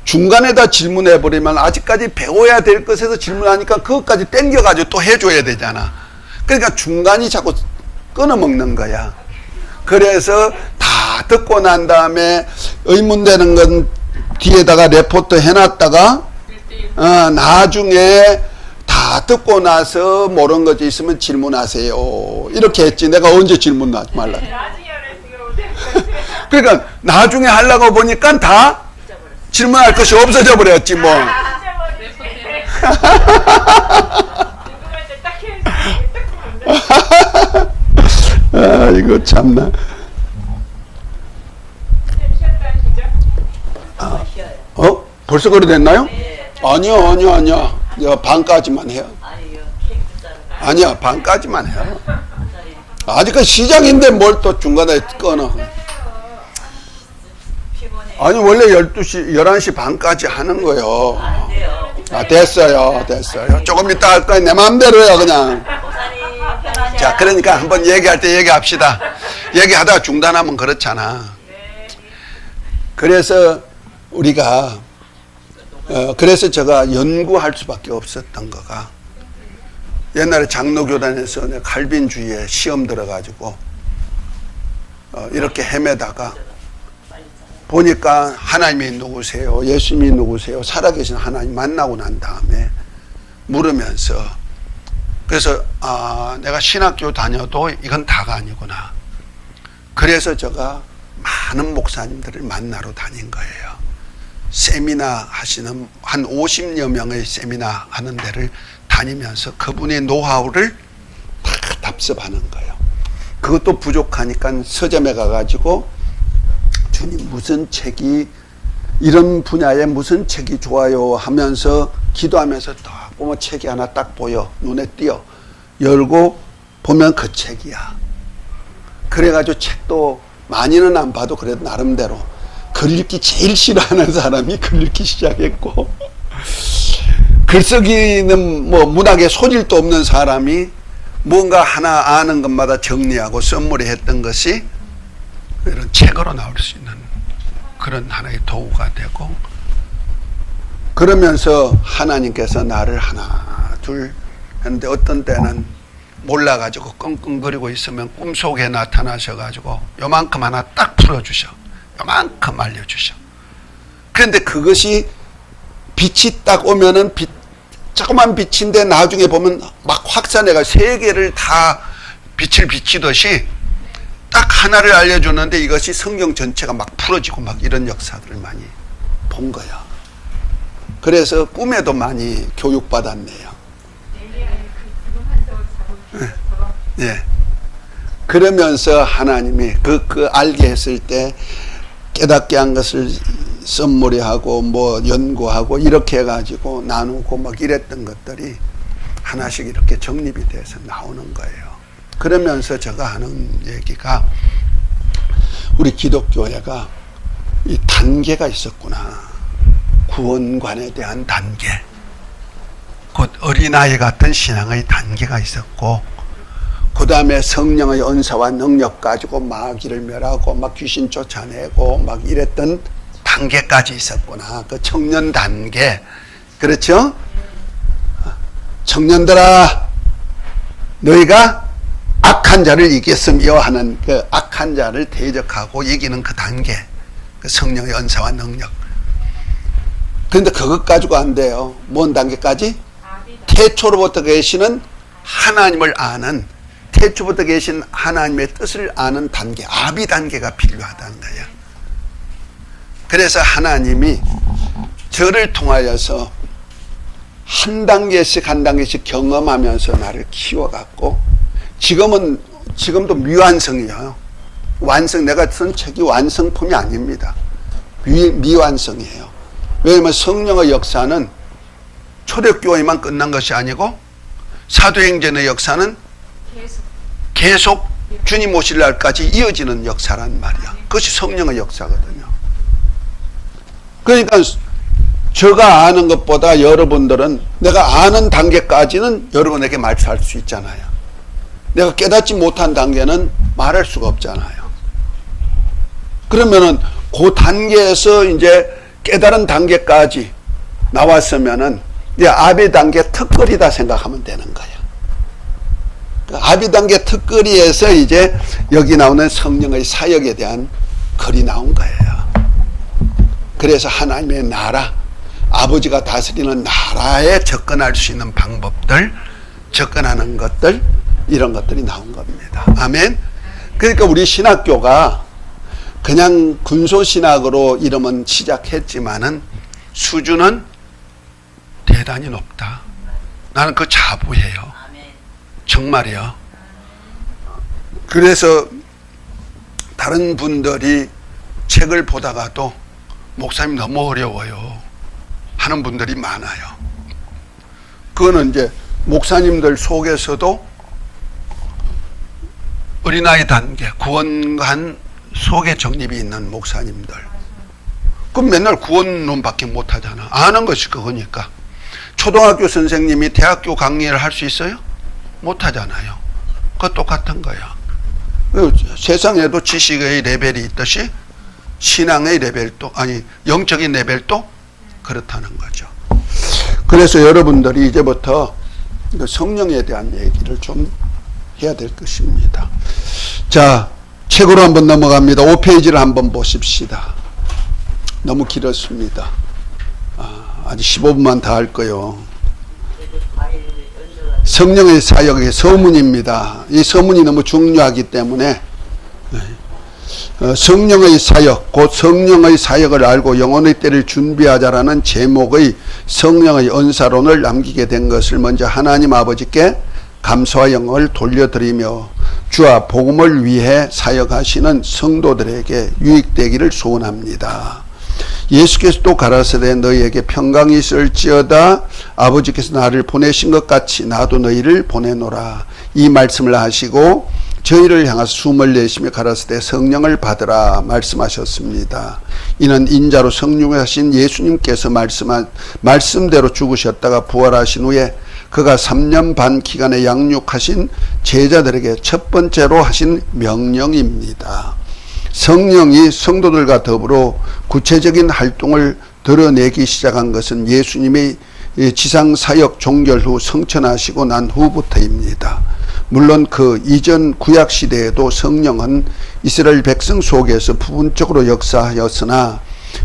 Speaker 1: 중간에다 질문해버리면 아직까지 배워야 될 것에서 질문하니까 그것까지 땡겨가지고 또 해줘야 되잖아. 그러니까 중간이 자꾸 끊어먹는 거야. 그래서 다 듣고 난 다음에 의문되는 건 뒤에다가 레포트 해놨다가 나중에 다 듣고 나서 모르는 것이 있으면 질문하세요. 이렇게 했지. 내가 언제 질문하지 말라. 그러니까 나중에 하려고 보니까 다 질문할 것이 없어져 버렸지 뭐. 아, 이거 참나. 벌써 그래 됐나요? 아니요. 내가 반까지만 해요. 아니야, 반까지만 해요. 아직까지 시작인데 뭘 또 중간에 끊어. 아니, 원래 11시 반까지 하는 거요. 아, 됐어요. 조금 이따 할 거야. 내 마음대로요, 그냥. 자, 그러니까 한번 얘기할 때 얘기합시다. 얘기하다가 중단하면 그렇잖아. 그래서 우리가 그래서 제가 연구할 수밖에 없었던 거가, 옛날에 장로교단에서 내가 칼빈주의에 시험 들어가지고 이렇게 헤매다가 보니까 하나님이 누구세요? 예수님이 누구세요? 살아계신 하나님 만나고 난 다음에 물으면서, 그래서 내가 신학교 다녀도 이건 다가 아니구나. 그래서 제가 많은 목사님들을 만나러 다닌 거예요. 세미나 하시는 한 50여 명의 세미나 하는 데를 다니면서 그분의 노하우를 다 답습하는 거예요. 그것도 부족하니까 서점에 가가지고 주님 무슨 책이, 이런 분야에 무슨 책이 좋아요 하면서 기도하면서 딱 보면 책이 하나 딱 보여. 눈에 띄어. 열고 보면 그 책이야. 그래가지고 책도 많이는 안 봐도 그래도 나름대로 글 읽기 제일 싫어하는 사람이 글 읽기 시작했고, 글쓰기는 뭐 문학에 소질도 없는 사람이 뭔가 하나 아는 것마다 정리하고 썸머리 했던 것이 이런 책으로 나올 수 있는 그런 하나의 도구가 되고, 그러면서 하나님께서 나를 하나 둘 했는데, 어떤 때는 몰라가지고 끙끙거리고 있으면 꿈속에 나타나셔가지고 요만큼 하나 딱 풀어주셔. 요만큼 알려주셔. 그런데 그것이 빛이 딱 오면은 조그만 빛인데 나중에 보면 막 확산해가 세계를 다 빛을 비치듯이 딱 하나를 알려주는데, 이것이 성경 전체가 막 풀어지고 막 이런 역사들을 많이 본 거야. 그래서 꿈에도 많이 교육받았네요. 예. 그러면서 하나님이 그 알게 했을 때 깨닫게 한 것을 썸머리하고 뭐 연구하고 이렇게 해가지고 나누고 막 이랬던 것들이 하나씩 이렇게 정립이 돼서 나오는 거예요. 그러면서 제가 하는 얘기가, 우리 기독교회가 이 단계가 있었구나. 구원관에 대한 단계, 곧 어린아이 같은 신앙의 단계가 있었고, 그 다음에 성령의 은사와 능력 가지고 마귀를 멸하고 막 귀신 쫓아내고 막 이랬던 단계까지 있었구나. 그 청년 단계. 그렇죠? 청년들아, 너희가 악한 자를 이겼으며 하는 그 악한 자를 대적하고 이기는 그 단계, 그 성령의 은사와 능력. 그런데 그것 가지고 안 돼요. 뭔 단계까지? 태초로부터 계시는 하나님을 아는, 태초부터 계신 하나님의 뜻을 아는 단계, 아비 단계가 필요하다는 거예요. 그래서 하나님이 저를 통하여서 한 단계씩 한 단계씩 경험하면서 나를 키워갔고, 지금도 미완성이에요. 내가 쓴 책이 완성품이 아닙니다. 미완성이에요. 왜냐하면 성령의 역사는 초대교회만 끝난 것이 아니고, 사도행전의 역사는 계속 주님 오실 날까지 이어지는 역사란 말이야. 그것이 성령의 역사거든요. 그러니까 제가 아는 것보다 여러분들은 내가 아는 단계까지는 여러분에게 말할 수 있잖아요. 내가 깨닫지 못한 단계는 말할 수가 없잖아요. 그러면은 그 단계에서 이제 깨달은 단계까지 나왔으면은 이제 아비 단계 턱걸이다 생각하면 되는 거예요. 그 아비 단계 턱걸이에서 이제 여기 나오는 성령의 사역에 대한 글이 나온 거예요. 그래서 하나님의 나라, 아버지가 다스리는 나라에 접근할 수 있는 방법들, 접근하는 것들, 이런 것들이 나온 겁니다. 아멘. 그러니까 우리 신학교가 그냥 군소신학으로 이름은 시작했지만은 수준은 대단히 높다. 나는 그 자부해요. 정말이요. 그래서 다른 분들이 책을 보다가도 목사님 너무 어려워요 하는 분들이 많아요. 그거는 이제 목사님들 속에서도 어린아이 단계, 구원관 속에 정립이 있는 목사님들. 그럼 맨날 구원론밖에 못하잖아. 아는 것이 그거니까. 초등학교 선생님이 대학교 강의를 할 수 있어요? 못하잖아요. 그거 똑같은 거야. 세상에도 지식의 레벨이 있듯이 신앙의 레벨도, 아니 영적인 레벨도 그렇다는 거죠. 그래서 여러분들이 이제부터 성령에 대한 얘기를 좀 해야 될 것입니다. 자, 책으로 한번 넘어갑니다. 5페이지를 한번 보십시다. 너무 길었습니다. 아직 15분만 더 할 거요. 성령의 사역의 서문입니다. 이 서문이 너무 중요하기 때문에 성령의 사역, 곧 성령의 사역을 알고 영혼의 때를 준비하자라는 제목의 성령의 은사론을 남기게 된 것을 먼저 하나님 아버지께 감사와 영광을 돌려드리며 주와 복음을 위해 사역하시는 성도들에게 유익되기를 소원합니다. 예수께서 또 가라사대 너희에게 평강이 있을지어다 아버지께서 나를 보내신 것 같이 나도 너희를 보내노라. 이 말씀을 하시고 저희를 향하여 숨을 내쉬며 가라사대 성령을 받으라 말씀하셨습니다. 이는 인자로 성육하신 예수님께서 말씀대로 죽으셨다가 부활하신 후에 그가 3년 반 기간에 양육하신 제자들에게 첫 번째로 하신 명령입니다. 성령이 성도들과 더불어 구체적인 활동을 드러내기 시작한 것은 예수님의 지상사역 종결 후 성천하시고 난 후부터입니다. 물론 그 이전 구약시대에도 성령은 이스라엘 백성 속에서 부분적으로 역사하였으나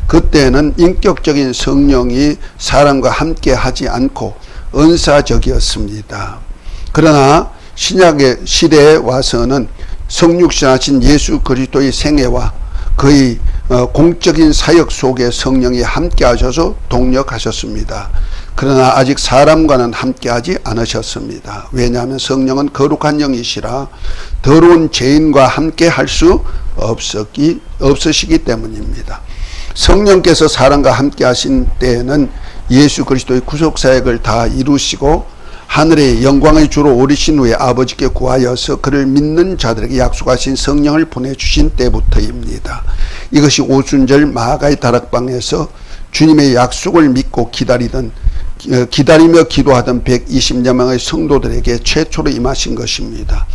Speaker 1: 그때는 인격적인 성령이 사람과 함께 하지 않고 은사적이었습니다. 그러나 신약의 시대에 와서는 성육신하신 예수 그리스도의 생애와 그의 공적인 사역 속에 성령이 함께 하셔서 동력하셨습니다. 그러나 아직 사람과는 함께하지 않으셨습니다. 왜냐하면 성령은 거룩한 영이시라 더러운 죄인과 함께 할 수 없으시기 때문입니다. 성령께서 사람과 함께 하신 때에는 예수 그리스도의 구속사역을 다 이루시고 하늘의 영광의 주로 오르신 후에 아버지께 구하여서 그를 믿는 자들에게 약속하신 성령을 보내주신 때부터입니다. 이것이 오순절 마가의 다락방에서 주님의 약속을 믿고 기다리며 기도하던 120여 명의 성도들에게 최초로 임하신 것입니다.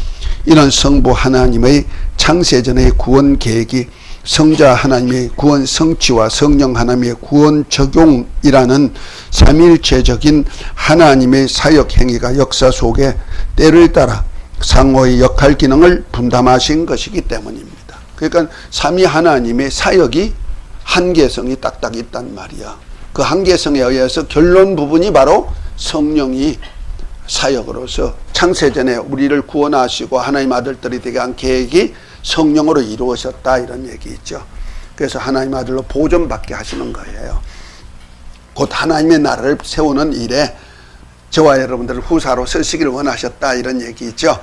Speaker 1: 이는 성부 하나님의 창세전의 구원 계획이 성자 하나님의 구원 성취와 성령 하나님의 구원 적용이라는 삼위일체적인 하나님의 사역 행위가 역사 속에 때를 따라 상호의 역할 기능을 분담하신 것이기 때문입니다. 그러니까 삼위 하나님의 사역이 한계성이 딱딱 있단 말이야. 그 한계성에 의해서 결론 부분이 바로 성령이 사역으로서 창세전에 우리를 구원하시고 하나님 아들들이 되게 한 계획이 성령으로 이루어졌다 이런 얘기 있죠. 그래서 하나님 아들로 보존받게 하시는 거예요. 곧 하나님의 나라를 세우는 일에 저와 여러분들을 후사로 서시기를 원하셨다 이런 얘기 있죠.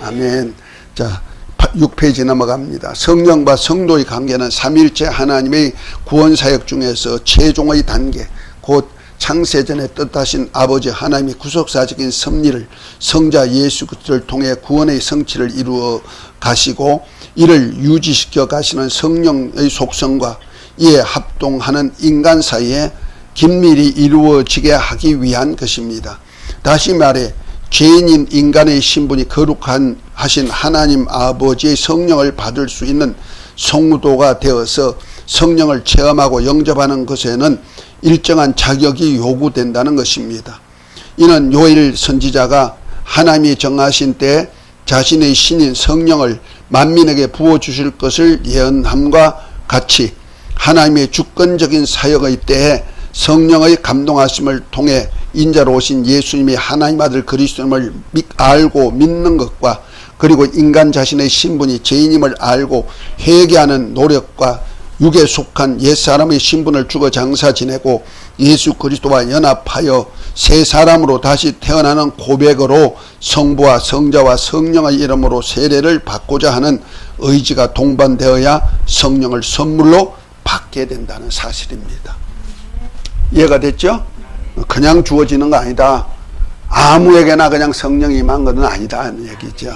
Speaker 1: 아멘. 자, 6페이지 넘어갑니다. 성령과 성도의 관계는 삼위일체 하나님의 구원사역 중에서 최종의 단계 곧 창세전에 뜻하신 아버지 하나님의 구속사적인 섭리를 성자 예수 그리스도를 통해 구원의 성취를 이루어 가시고 이를 유지시켜 가시는 성령의 속성과 이에 합동하는 인간 사이에 긴밀히 이루어지게 하기 위한 것입니다. 다시 말해 죄인인 인간의 신분이 거룩한 하신 하나님 아버지의 성령을 받을 수 있는 성도가 되어서 성령을 체험하고 영접하는 것에는 일정한 자격이 요구된다는 것입니다. 이는 요엘 선지자가 하나님이 정하신 때에 자신의 신인 성령을 만민에게 부어주실 것을 예언함과 같이 하나님의 주권적인 사역의 때에 성령의 감동하심을 통해 인자로 오신 예수님이 하나님 아들 그리스도임을 알고 믿는 것과 그리고 인간 자신의 신분이 죄인임을 알고 회개하는 노력과 육에 속한 옛사람의 신분을 주고 장사 지내고 예수 그리스도와 연합하여 새 사람으로 다시 태어나는 고백으로 성부와 성자와 성령의 이름으로 세례를 받고자 하는 의지가 동반되어야 성령을 선물로 받게 된다는 사실입니다. 이해가 됐죠? 그냥 주어지는 거 아니다. 아무에게나 그냥 성령이 임한 것은 아니다 하는 얘기죠.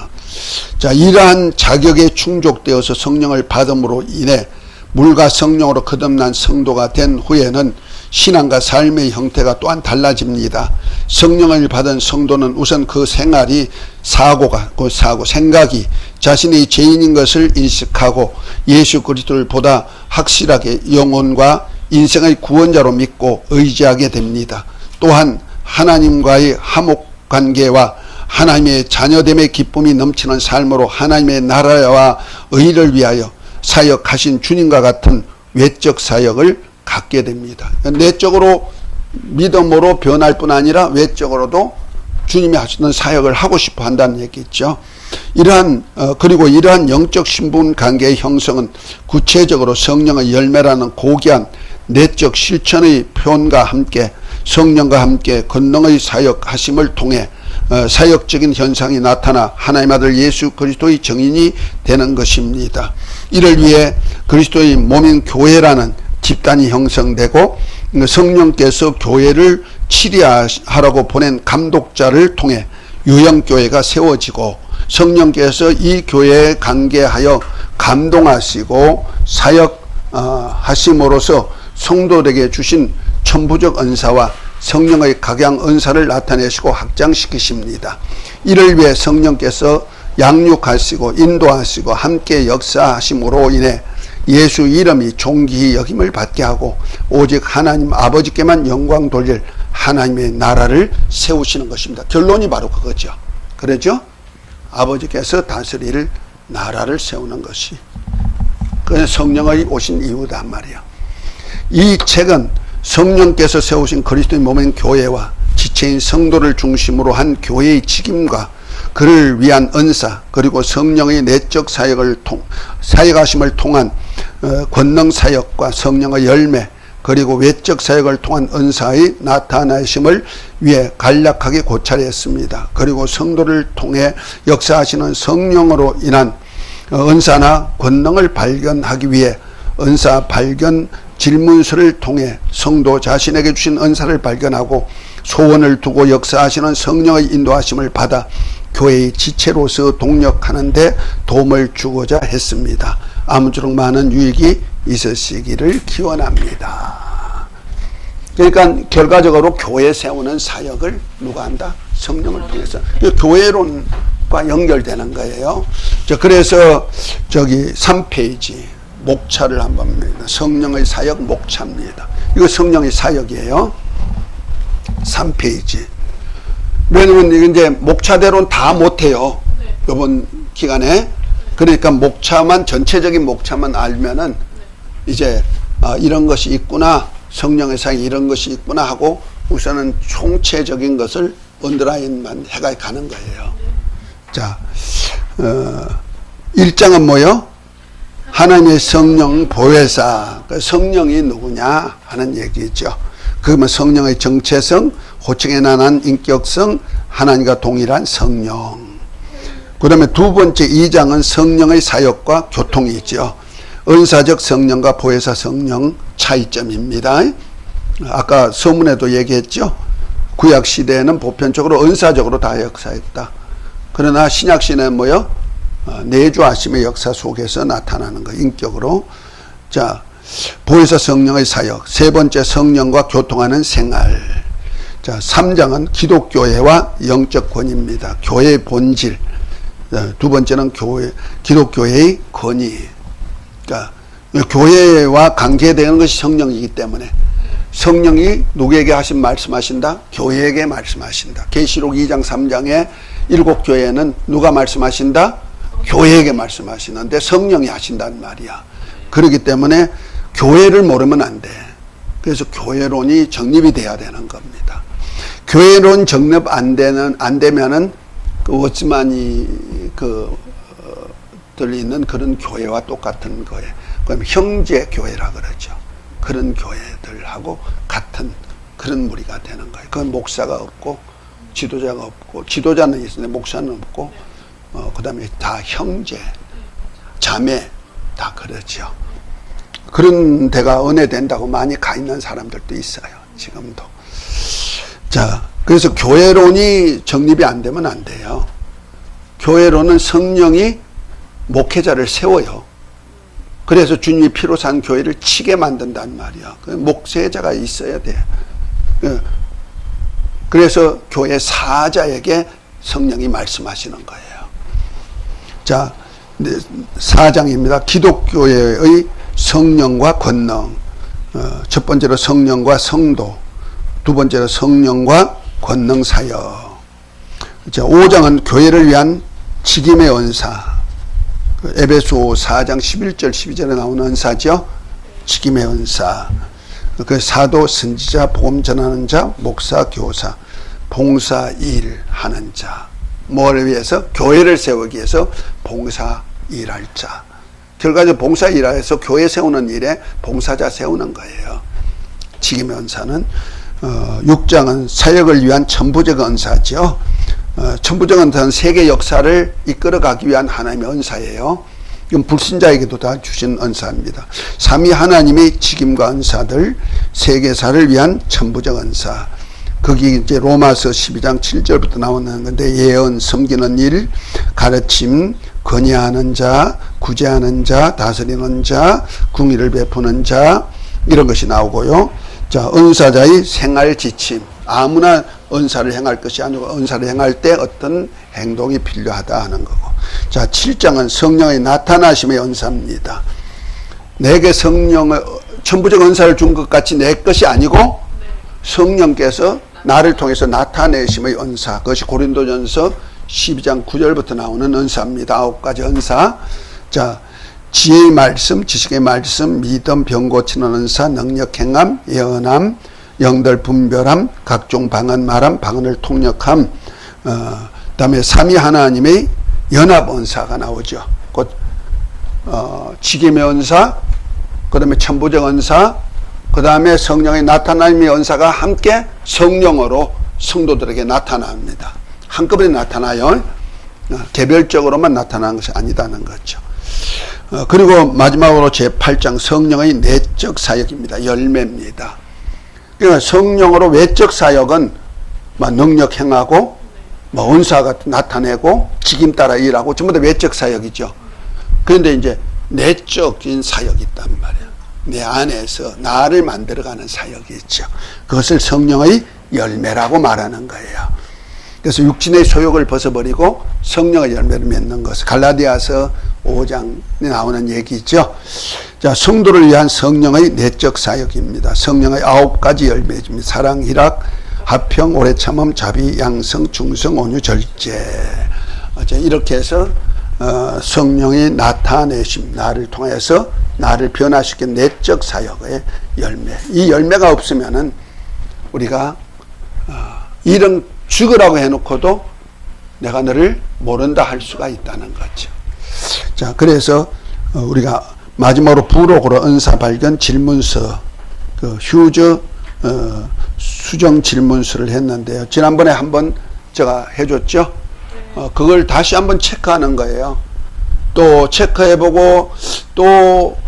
Speaker 1: 자, 이러한 자격에 충족되어서 성령을 받음으로 인해 물과 성령으로 거듭난 성도가 된 후에는 신앙과 삶의 형태가 또한 달라집니다. 성령을 받은 성도는 우선 그 생활이 생각이 자신의 죄인인 것을 인식하고 예수 그리스도를 보다 확실하게 영혼과 인생의 구원자로 믿고 의지하게 됩니다. 또한 하나님과의 화목관계와 하나님의 자녀됨의 기쁨이 넘치는 삶으로 하나님의 나라와 의를 위하여 사역하신 주님과 같은 외적 사역을 갖게 됩니다. 내적으로 믿음으로 변할 뿐 아니라 외적으로도 주님이 하시는 사역을 하고 싶어 한다는 얘기죠. 그리고 이러한 영적 신분 관계의 형성은 구체적으로 성령의 열매라는 고귀한 내적 실천의 표현과 함께 성령과 함께 권능의 사역하심을 통해 사역적인 현상이 나타나 하나님 아들 예수 그리스도의 정인이 되는 것입니다. 이를 위해 그리스도의 몸인 교회라는 집단이 형성되고 성령께서 교회를 치리하라고 보낸 감독자를 통해 유형교회가 세워지고 성령께서 이 교회에 관계하여 감동하시고 사역하심으로써 성도들에게 주신 천부적 은사와 성령의 각양 은사를 나타내시고 확장시키십니다. 이를 위해 성령께서 양육하시고 인도하시고 함께 역사하심으로 인해 예수 이름이 존귀히 여김을 받게 하고 오직 하나님 아버지께만 영광 돌릴 하나님의 나라를 세우시는 것입니다. 결론이 바로 그거죠. 그러죠? 아버지께서 다스릴 나라를 세우는 것이 그 성령의 오신 이유단 말이야. 이 책은 성령께서 세우신 그리스도의 몸인 교회와 지체인 성도를 중심으로 한 교회의 책임과 그를 위한 은사 그리고 성령의 내적 사역하심을 통한 권능 사역과 성령의 열매 그리고 외적 사역을 통한 은사의 나타나심을 위해 간략하게 고찰했습니다. 그리고 성도를 통해 역사하시는 성령으로 인한 은사나 권능을 발견하기 위해 은사 발견 질문서를 통해 성도 자신에게 주신 은사를 발견하고 소원을 두고 역사하시는 성령의 인도하심을 받아 교회의 지체로서 동력하는 데 도움을 주고자 했습니다. 아무쪼록 많은 유익이 있으시기를 기원합니다. 그러니까 결과적으로 교회 세우는 사역을 누가 한다? 성령을 통해서. 교회론과 연결되는 거예요. 그래서 3페이지 목차를 한번 봅니다. 성령의 사역 목차입니다. 이거 성령의 사역이에요. 3페이지. 왜냐면 이제 목차대로는 다 못해요. 이번 기간에. 그러니까 목차만, 전체적인 목차만 알면은 이제 이런 것이 있구나, 성령의 사역이 이런 것이 있구나 하고 우선은 총체적인 것을 언더라인만 해가 가는 거예요. 자, 1장은 뭐요? 하나님의 성령 보혜사. 성령이 누구냐 하는 얘기죠. 그러면 성령의 정체성, 호칭에 난한 인격성, 하나님과 동일한 성령. 그 다음에 두 번째 2장은 성령의 사역과 교통이죠. 은사적 성령과 보혜사 성령 차이점입니다. 아까 서문에도 얘기했죠. 구약 시대에는 보편적으로 은사적으로 다 역사했다. 그러나 신약 시대는 뭐요? 내주하심의 역사 속에서 나타나는 거, 인격으로. 자, 보혜사 성령의 사역. 세 번째, 성령과 교통하는 생활. 자, 3장은 기독교회와 영적 권위입니다. 교회의 본질. 두 번째는 기독교회의 권위. 그러니까 교회와 관계되는 것이 성령이기 때문에 성령이 누구에게 말씀하신다? 교회에게 말씀하신다. 계시록 2장 3장에 7교회는 누가 말씀하신다? 교회에게 말씀하시는데 성령이 하신단 말이야. 그렇기 때문에 교회를 모르면 안 돼. 그래서 교회론이 정립이 돼야 되는 겁니다. 교회론 정립 안 되면은 그 워치만이 들리는 그런 교회와 똑같은 거예요. 그럼 형제 교회라 그러죠. 그런 교회들하고 같은 그런 무리가 되는 거예요. 그건 목사가 없고 지도자가 없고, 지도자는 있는데 목사는 없고, 그 다음에 다 형제, 자매 다 그러죠. 그런 데가 은혜 된다고 많이 가 있는 사람들도 있어요. 지금도. 자, 그래서 교회론이 정립이 안 되면 안 돼요. 교회론은 성령이 목회자를 세워요. 그래서 주님이 피로 산 교회를 치게 만든단 말이야. 목회자가 있어야 돼. 그래서 교회 사자에게 성령이 말씀하시는 거예요. 자, 4장입니다. 기독교회의 성령과 권능. 첫 번째로 성령과 성도. 두 번째로 성령과 권능 사역. 자, 5장은 교회를 위한 직임의 은사. 에베소 4장 11절 12절에 나오는 은사죠. 직임의 은사. 그 사도, 선지자, 복음 전하는 자, 목사, 교사, 봉사 일하는 자. 뭘 위해서? 교회를 세우기 위해서 봉사 일할 자. 결과적으로 봉사 일해서 교회 세우는 일에 봉사자 세우는 거예요. 직임의 은사는 6장은 사역을 위한 천부적 은사죠. 천부적 은사는 세계 역사를 이끌어가기 위한 하나님의 은사예요. 이건 불신자에게도 다 주신 은사입니다. 삼위 하나님의 직임과 은사들, 세계사를 위한 천부적 은사. 거기 이제 로마서 12장 7절부터 나오는 건데, 예언, 섬기는 일, 가르침, 건의하는 자, 구제하는 자, 다스리는 자, 궁의를 베푸는 자, 이런 것이 나오고요. 자, 은사자의 생활 지침. 아무나 은사를 행할 것이 아니고 은사를 행할 때 어떤 행동이 필요하다 하는 거고. 자, 7장은 성령의 나타나심의 은사입니다. 내게 성령의 천부적 은사를 준 것 같이 내 것이 아니고 성령께서 나를 통해서 나타내심의 은사. 그것이 고린도전서 12장 9절부터 나오는 은사입니다. 9가지 은사. 자, 지혜의 말씀, 지식의 말씀, 믿음, 병 고치는 은사, 능력 행함, 예언함, 영들 분별함, 각종 방언 말함, 방언을 통역함, 그다음에 삼위 하나님의 연합 은사가 나오죠. 곧 직임의 은사, 그다음에 천부적 은사, 그다음에 성령의 나타남의 은사가 함께 성령으로 성도들에게 나타납니다. 한꺼번에 나타나요. 개별적으로만 나타나는 것이 아니다는 거죠. 그리고 마지막으로 제8장 성령의 내적 사역입니다. 열매입니다. 그러니까 성령으로 외적 사역은 능력 행하고 은사가 나타내고 직임 따라 일하고 전부 다 외적 사역이죠. 그런데 이제 내적인 사역이 있단 말이에요. 내 안에서 나를 만들어가는 사역이 있죠. 그것을 성령의 열매라고 말하는 거예요. 그래서 육신의 소욕을 벗어버리고 성령의 열매를 맺는 것. 갈라디아서 5장에 나오는 얘기죠. 자, 성도를 위한 성령의 내적 사역입니다. 성령의 9가지 열매입니다. 사랑, 희락, 화평, 오래 참음, 자비, 양성, 중성, 온유, 절제. 이렇게 해서 성령이 나타내심, 나를 통해서 나를 변화시킨 내적 사역의 열매. 이 열매가 없으면은 우리가 이런 죽으라고 해놓고도 내가 너를 모른다 할 수가 있다는 거죠. 자, 그래서 우리가 마지막으로 부록으로 은사 발견 질문서, 휴즈 수정 질문서를 했는데요. 지난번에 한번 제가 해줬죠. 그걸 다시 한번 체크하는 거예요. 또 체크해보고 또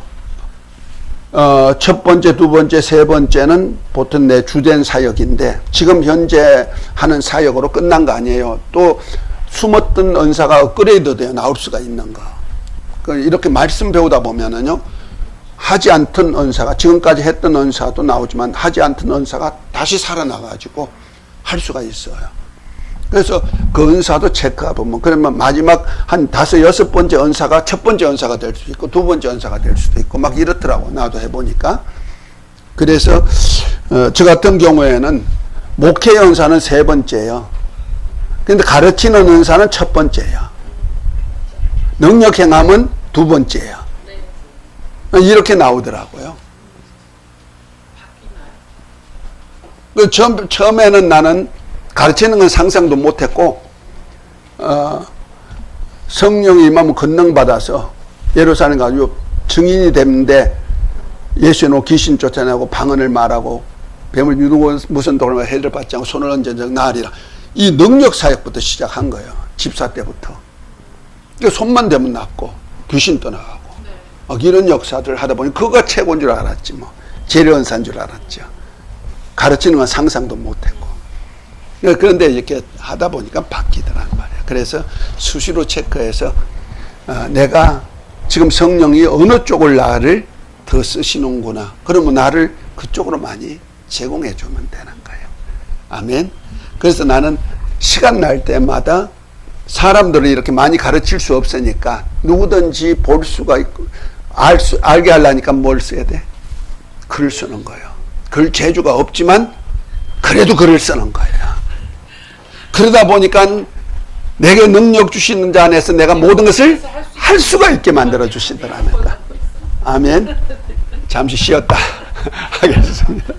Speaker 1: 첫 번째, 두 번째, 세 번째는 보통 내 주된 사역인데 지금 현재 하는 사역으로 끝난 거 아니에요. 또 숨었던 은사가 업그레이드 되어 나올 수가 있는 거. 이렇게 말씀 배우다 보면은요, 하지 않던 은사가, 지금까지 했던 은사도 나오지만 하지 않던 은사가 다시 살아나가지고 할 수가 있어요. 그래서 그 은사도 체크해 보면, 그러면 마지막 한 5, 6번째 은사가 첫 번째 은사가 될 수도 있고, 두 번째 은사가 될 수도 있고, 막 이렇더라고. 나도 해보니까. 그래서, 저 같은 경우에는 목회 은사는 세 번째예요. 근데 가르치는 은사는 첫 번째예요. 능력 행함은 두 번째예요. 이렇게 나오더라고요. 처음에는 나는 가르치는 건 상상도 못했고, 성령이 임하면 권능받아서 예루살렘 가지고 증인이 됐는데 예수의 노 귀신 쫓아내고 방언을 말하고 뱀을 유두고 무슨 돌을 해를 받지 않고 손을 얹은 적 나으리라. 이 능력 사역부터 시작한 거예요. 집사 때부터. 그러니까 손만 대면 낫고 귀신 떠나가고 이런 역사들을 하다 보니 그거가 최고인 줄 알았지 뭐. 재련사인 줄 알았죠. 가르치는 건 상상도 못했고. 그런데 이렇게 하다 보니까 바뀌더란 말이에요. 그래서 수시로 체크해서 내가 지금 성령이 어느 쪽을 나를 더 쓰시는구나. 그러면 나를 그쪽으로 많이 제공해 주면 되는 거예요. 아멘. 그래서 나는 시간 날 때마다 사람들을 이렇게 많이 가르칠 수 없으니까 누구든지 볼 수가 있고 알게 하려니까 뭘 써야 돼? 글을 쓰는 거예요. 글 재주가 없지만 그래도 글을 쓰는 거예요. 그러다 보니까 내게 능력 주시는 자 안에서 내가 모든 것을 할 수가 있게 만들어 주시더랍니다. 아멘. 잠시 쉬었다 하겠습니다.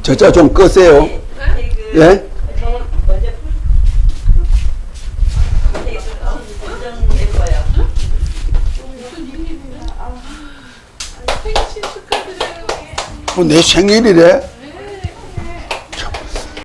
Speaker 1: 저자 좀 끄세요. 예? 내 생일이래.